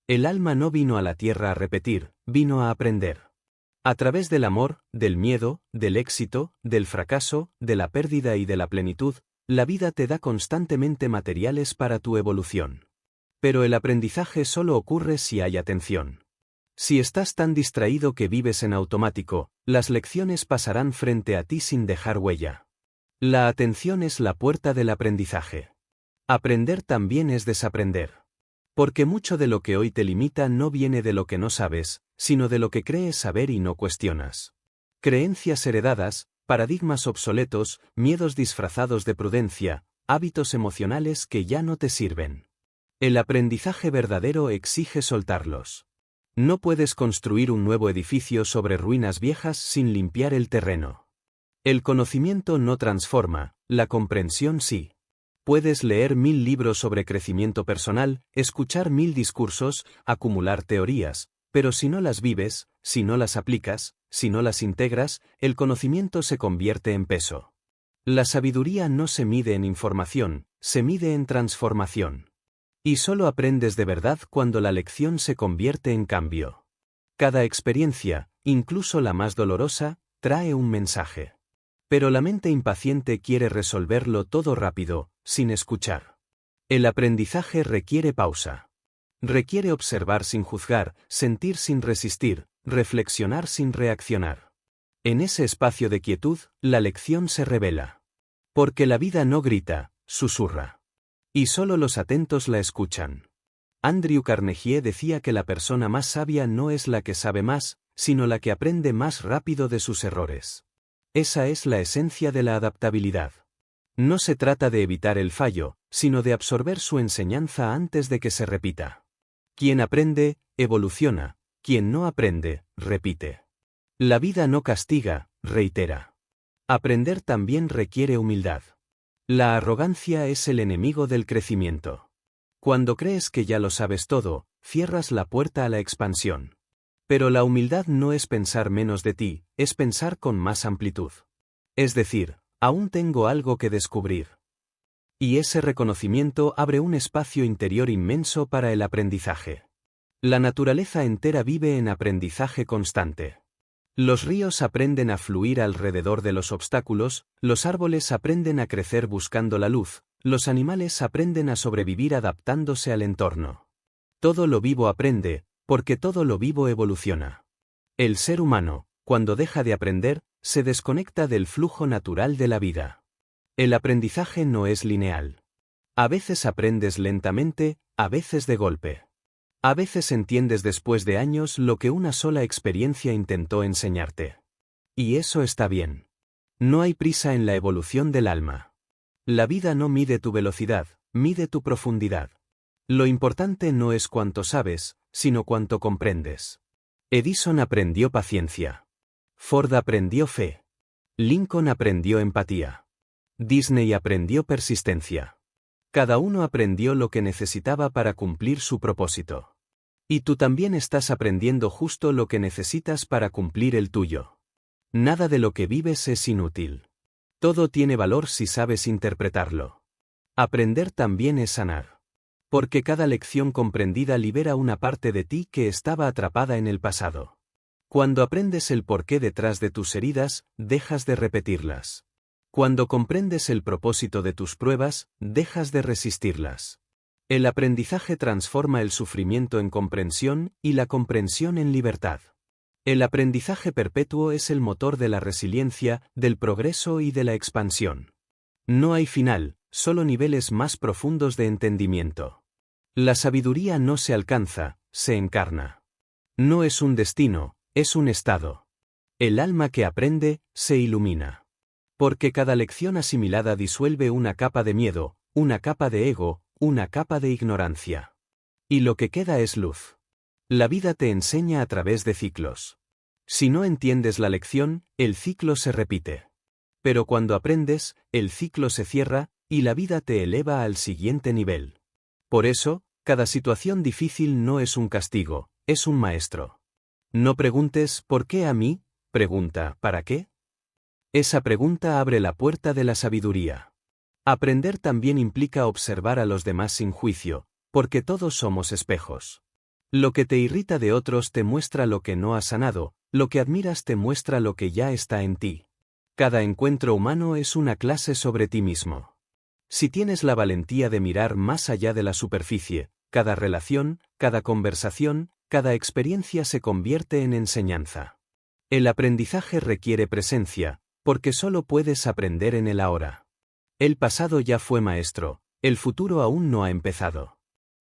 El alma no vino a la tierra a repetir, vino a aprender. A través del amor, del miedo, del éxito, del fracaso, de la pérdida y de la plenitud, la vida te da constantemente materiales para tu evolución. Pero el aprendizaje solo ocurre si hay atención. Si estás tan distraído que vives en automático, las lecciones pasarán frente a ti sin dejar huella. La atención es la puerta del aprendizaje. Aprender también es desaprender. Porque mucho de lo que hoy te limita no viene de lo que no sabes, sino de lo que crees saber y no cuestionas. Creencias heredadas, paradigmas obsoletos, miedos disfrazados de prudencia, hábitos emocionales que ya no te sirven. El aprendizaje verdadero exige soltarlos. No puedes construir un nuevo edificio sobre ruinas viejas sin limpiar el terreno. El conocimiento no transforma, la comprensión sí. Puedes leer 1000 libros sobre crecimiento personal, escuchar 1000 discursos, acumular teorías, pero si no las vives, si no las aplicas, si no las integras, el conocimiento se convierte en peso. La sabiduría no se mide en información, se mide en transformación. Y solo aprendes de verdad cuando la lección se convierte en cambio. Cada experiencia, incluso la más dolorosa, trae un mensaje. Pero la mente impaciente quiere resolverlo todo rápido, sin escuchar. El aprendizaje requiere pausa. Requiere observar sin juzgar, sentir sin resistir, reflexionar sin reaccionar. En ese espacio de quietud, la lección se revela. Porque la vida no grita, susurra. Y solo los atentos la escuchan. Andrew Carnegie decía que la persona más sabia no es la que sabe más, sino la que aprende más rápido de sus errores. Esa es la esencia de la adaptabilidad. No se trata de evitar el fallo, sino de absorber su enseñanza antes de que se repita. Quien aprende, evoluciona. Quien no aprende, repite. La vida no castiga, reitera. Aprender también requiere humildad. La arrogancia es el enemigo del crecimiento. Cuando crees que ya lo sabes todo, cierras la puerta a la expansión. Pero la humildad no es pensar menos de ti, es pensar con más amplitud. Es decir, aún tengo algo que descubrir. Y ese reconocimiento abre un espacio interior inmenso para el aprendizaje. La naturaleza entera vive en aprendizaje constante. Los ríos aprenden a fluir alrededor de los obstáculos, los árboles aprenden a crecer buscando la luz, los animales aprenden a sobrevivir adaptándose al entorno. Todo lo vivo aprende, porque todo lo vivo evoluciona. El ser humano, cuando deja de aprender, se desconecta del flujo natural de la vida. El aprendizaje no es lineal. A veces aprendes lentamente, a veces de golpe. A veces entiendes después de años lo que una sola experiencia intentó enseñarte. Y eso está bien. No hay prisa en la evolución del alma. La vida no mide tu velocidad, mide tu profundidad. Lo importante no es cuánto sabes, sino cuánto comprendes. Edison aprendió paciencia. Ford aprendió fe. Lincoln aprendió empatía. Disney aprendió persistencia. Cada uno aprendió lo que necesitaba para cumplir su propósito. Y tú también estás aprendiendo justo lo que necesitas para cumplir el tuyo. Nada de lo que vives es inútil. Todo tiene valor si sabes interpretarlo. Aprender también es sanar. Porque cada lección comprendida libera una parte de ti que estaba atrapada en el pasado. Cuando aprendes el porqué detrás de tus heridas, dejas de repetirlas. Cuando comprendes el propósito de tus pruebas, dejas de resistirlas. El aprendizaje transforma el sufrimiento en comprensión y la comprensión en libertad. El aprendizaje perpetuo es el motor de la resiliencia, del progreso y de la expansión. No hay final, solo niveles más profundos de entendimiento. La sabiduría no se alcanza, se encarna. No es un destino, es un estado. El alma que aprende, se ilumina. Porque cada lección asimilada disuelve una capa de miedo, una capa de ego, una capa de ignorancia. Y lo que queda es luz. La vida te enseña a través de ciclos. Si no entiendes la lección, el ciclo se repite. Pero cuando aprendes, el ciclo se cierra, y la vida te eleva al siguiente nivel. Por eso, cada situación difícil no es un castigo, es un maestro. No preguntes ¿por qué a mí? Pregunta ¿para qué? Esa pregunta abre la puerta de la sabiduría. Aprender también implica observar a los demás sin juicio, porque todos somos espejos. Lo que te irrita de otros te muestra lo que no has sanado, lo que admiras te muestra lo que ya está en ti. Cada encuentro humano es una clase sobre ti mismo. Si tienes la valentía de mirar más allá de la superficie, cada relación, cada conversación, cada experiencia se convierte en enseñanza. El aprendizaje requiere presencia, porque solo puedes aprender en el ahora. El pasado ya fue maestro, el futuro aún no ha empezado.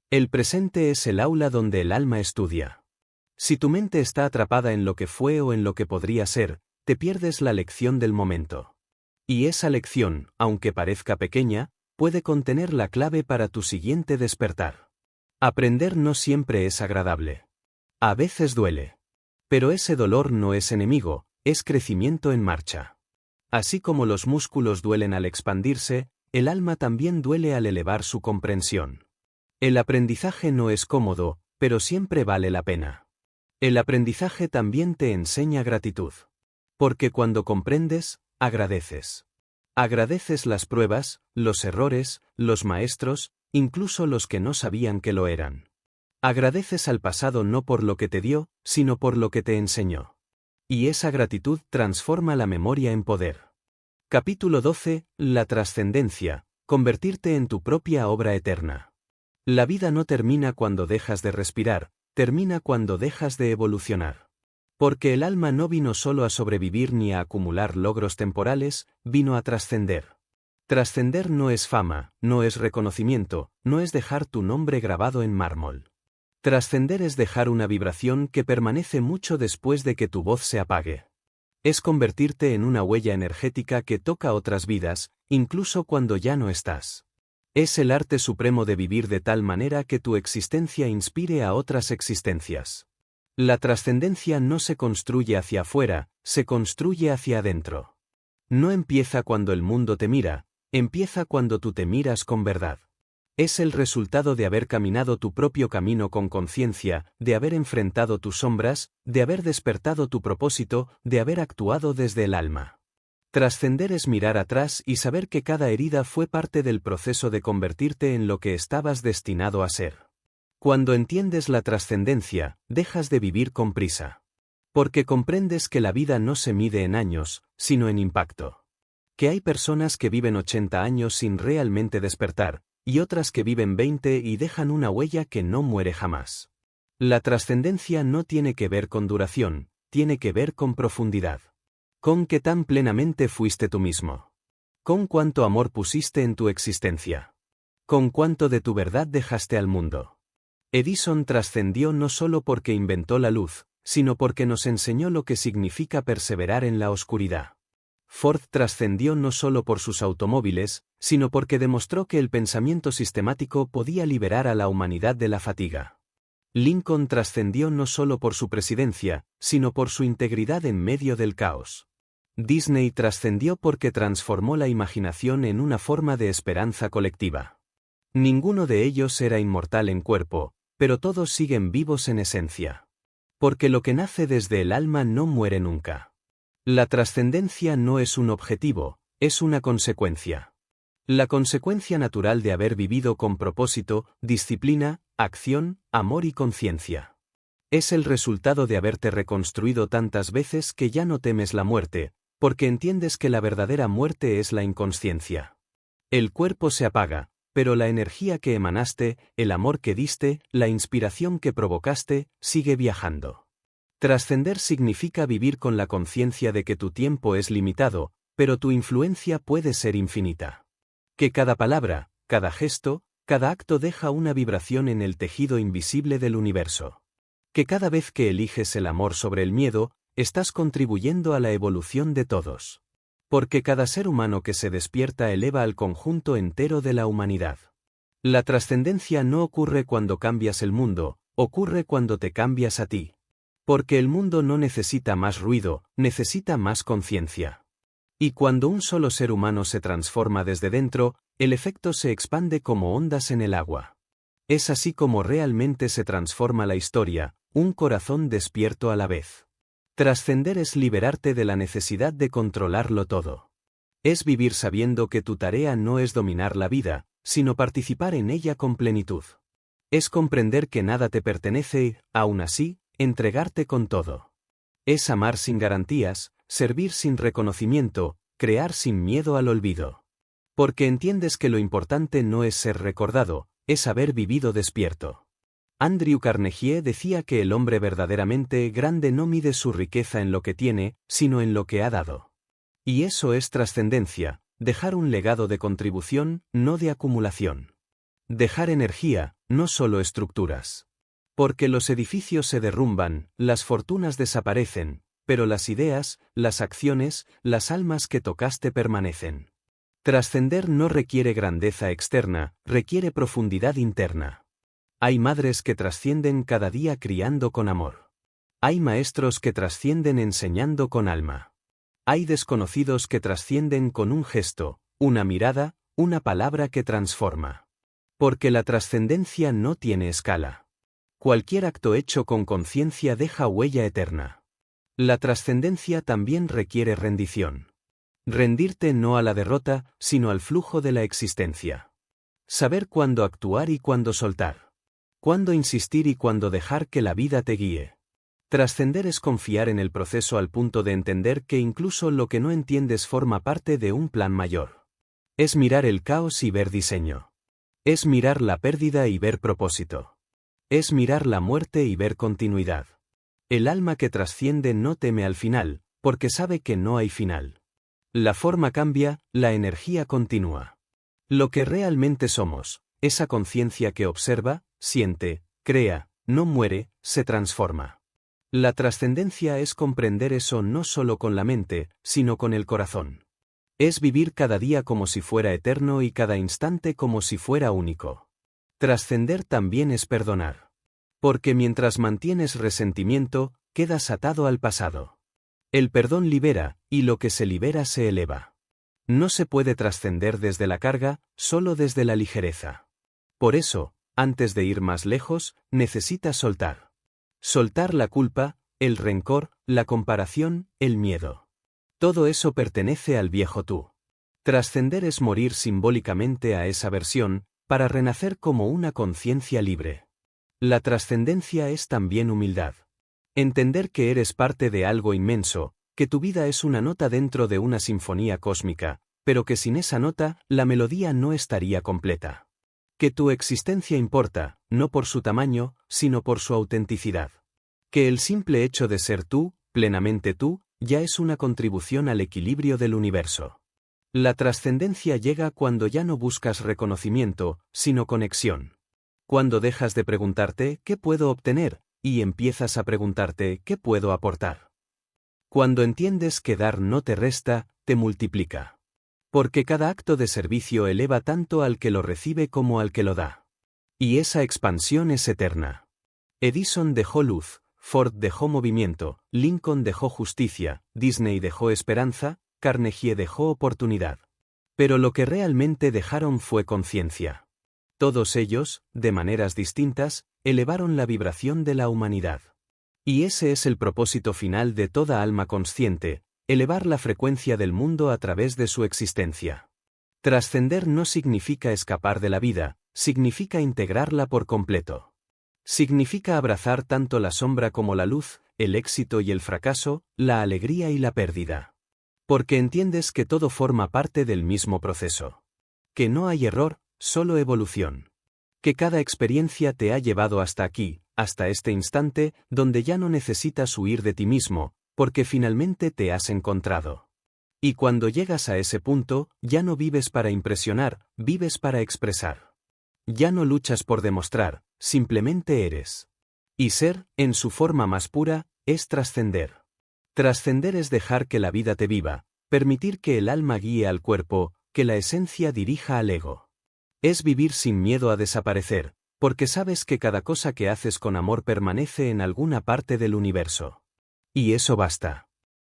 El presente es el aula donde el alma estudia. Si tu mente está atrapada en lo que fue o en lo que podría ser, te pierdes la lección del momento. Y esa lección, aunque parezca pequeña, puede contener la clave para tu siguiente despertar. Aprender no siempre es agradable. A veces duele. Pero ese dolor no es enemigo, es crecimiento en marcha. Así como los músculos duelen al expandirse, el alma también duele al elevar su comprensión. El aprendizaje no es cómodo, pero siempre vale la pena. El aprendizaje también te enseña gratitud. Porque cuando comprendes, agradeces. Agradeces las pruebas, los errores, los maestros, incluso los que no sabían que lo eran. Agradeces al pasado no por lo que te dio, sino por lo que te enseñó. Y esa gratitud transforma la memoria en poder. Capítulo 12. La trascendencia, convertirte en tu propia obra eterna. La vida no termina cuando dejas de respirar, termina cuando dejas de evolucionar. Porque el alma no vino solo a sobrevivir ni a acumular logros temporales, vino a trascender. Trascender no es fama, no es reconocimiento, no es dejar tu nombre grabado en mármol. Trascender es dejar una vibración que permanece mucho después de que tu voz se apague. Es convertirte en una huella energética que toca otras vidas, incluso cuando ya no estás. Es el arte supremo de vivir de tal manera que tu existencia inspire a otras existencias. La trascendencia no se construye hacia afuera, se construye hacia adentro. No empieza cuando el mundo te mira, empieza cuando tú te miras con verdad. Es el resultado de haber caminado tu propio camino con conciencia, de haber enfrentado tus sombras, de haber despertado tu propósito, de haber actuado desde el alma. Trascender es mirar atrás y saber que cada herida fue parte del proceso de convertirte en lo que estabas destinado a ser. Cuando entiendes la trascendencia, dejas de vivir con prisa. Porque comprendes que la vida no se mide en años, sino en impacto. Que hay personas que viven 80 años sin realmente despertar, y otras que viven 20 y dejan una huella que no muere jamás. La trascendencia no tiene que ver con duración, tiene que ver con profundidad. Con qué tan plenamente fuiste tú mismo. Con cuánto amor pusiste en tu existencia. Con cuánto de tu verdad dejaste al mundo. Edison trascendió no solo porque inventó la luz, sino porque nos enseñó lo que significa perseverar en la oscuridad. Ford trascendió no solo por sus automóviles, sino porque demostró que el pensamiento sistemático podía liberar a la humanidad de la fatiga. Lincoln trascendió no solo por su presidencia, sino por su integridad en medio del caos. Disney trascendió porque transformó la imaginación en una forma de esperanza colectiva. Ninguno de ellos era inmortal en cuerpo, pero todos siguen vivos en esencia. Porque lo que nace desde el alma no muere nunca. La trascendencia no es un objetivo, es una consecuencia. La consecuencia natural de haber vivido con propósito, disciplina, acción, amor y conciencia. Es el resultado de haberte reconstruido tantas veces que ya no temes la muerte, porque entiendes que la verdadera muerte es la inconsciencia. El cuerpo se apaga, pero la energía que emanaste, el amor que diste, la inspiración que provocaste, sigue viajando. Trascender significa vivir con la conciencia de que tu tiempo es limitado, pero tu influencia puede ser infinita. Que cada palabra, cada gesto, cada acto deja una vibración en el tejido invisible del universo. Que cada vez que eliges el amor sobre el miedo, estás contribuyendo a la evolución de todos. Porque cada ser humano que se despierta eleva al conjunto entero de la humanidad. La trascendencia no ocurre cuando cambias el mundo, ocurre cuando te cambias a ti. Porque el mundo no necesita más ruido, necesita más conciencia. Y cuando un solo ser humano se transforma desde dentro, el efecto se expande como ondas en el agua. Es así como realmente se transforma la historia, un corazón despierto a la vez. Trascender es liberarte de la necesidad de controlarlo todo. Es vivir sabiendo que tu tarea no es dominar la vida, sino participar en ella con plenitud. Es comprender que nada te pertenece y, aún así, entregarte con todo. Es amar sin garantías, servir sin reconocimiento, crear sin miedo al olvido. Porque entiendes que lo importante no es ser recordado, es haber vivido despierto. Andrew Carnegie decía que el hombre verdaderamente grande no mide su riqueza en lo que tiene, sino en lo que ha dado. Y eso es trascendencia, dejar un legado de contribución, no de acumulación. Dejar energía, no solo estructuras. Porque los edificios se derrumban, las fortunas desaparecen, pero las ideas, las acciones, las almas que tocaste permanecen. Trascender no requiere grandeza externa, requiere profundidad interna. Hay madres que trascienden cada día criando con amor. Hay maestros que trascienden enseñando con alma. Hay desconocidos que trascienden con un gesto, una mirada, una palabra que transforma. Porque la trascendencia no tiene escala. Cualquier acto hecho con conciencia deja huella eterna. La trascendencia también requiere rendición. Rendirte no a la derrota, sino al flujo de la existencia. Saber cuándo actuar y cuándo soltar. Cuándo insistir y cuándo dejar que la vida te guíe. Trascender es confiar en el proceso al punto de entender que incluso lo que no entiendes forma parte de un plan mayor. Es mirar el caos y ver diseño. Es mirar la pérdida y ver propósito. Es mirar la muerte y ver continuidad. El alma que trasciende no teme al final, porque sabe que no hay final. La forma cambia, la energía continúa. Lo que realmente somos, esa conciencia que observa, siente, crea, no muere, se transforma. La trascendencia es comprender eso no solo con la mente, sino con el corazón. Es vivir cada día como si fuera eterno y cada instante como si fuera único. Trascender también es perdonar. Porque mientras mantienes resentimiento, quedas atado al pasado. El perdón libera, y lo que se libera se eleva. No se puede trascender desde la carga, solo desde la ligereza. Por eso, antes de ir más lejos, necesitas soltar. Soltar la culpa, el rencor, la comparación, el miedo. Todo eso pertenece al viejo tú. Trascender es morir simbólicamente a esa versión, para renacer como una conciencia libre. La trascendencia es también humildad. Entender que eres parte de algo inmenso, que tu vida es una nota dentro de una sinfonía cósmica, pero que sin esa nota, la melodía no estaría completa. Que tu existencia importa, no por su tamaño, sino por su autenticidad. Que el simple hecho de ser tú, plenamente tú, ya es una contribución al equilibrio del universo. La trascendencia llega cuando ya no buscas reconocimiento, sino conexión. Cuando dejas de preguntarte ¿qué puedo obtener? Y empiezas a preguntarte ¿qué puedo aportar? Cuando entiendes que dar no te resta, te multiplica. Porque cada acto de servicio eleva tanto al que lo recibe como al que lo da. Y esa expansión es eterna. Edison dejó luz, Ford dejó movimiento, Lincoln dejó justicia, Disney dejó esperanza, Carnegie dejó oportunidad. Pero lo que realmente dejaron fue conciencia. Todos ellos, de maneras distintas, elevaron la vibración de la humanidad. Y ese es el propósito final de toda alma consciente, elevar la frecuencia del mundo a través de su existencia. Trascender no significa escapar de la vida, significa integrarla por completo. Significa abrazar tanto la sombra como la luz, el éxito y el fracaso, la alegría y la pérdida. Porque entiendes que todo forma parte del mismo proceso. Que no hay error, solo evolución. Que cada experiencia te ha llevado hasta aquí, hasta este instante, donde ya no necesitas huir de ti mismo, porque finalmente te has encontrado. Y cuando llegas a ese punto, ya no vives para impresionar, vives para expresar. Ya no luchas por demostrar, simplemente eres. Y ser, en su forma más pura, es trascender. Trascender es dejar que la vida te viva, Permitir que el alma guíe al cuerpo, que la esencia dirija al ego. Es vivir sin miedo a desaparecer, porque sabes que cada cosa que haces con amor permanece en alguna parte del universo. Y eso basta.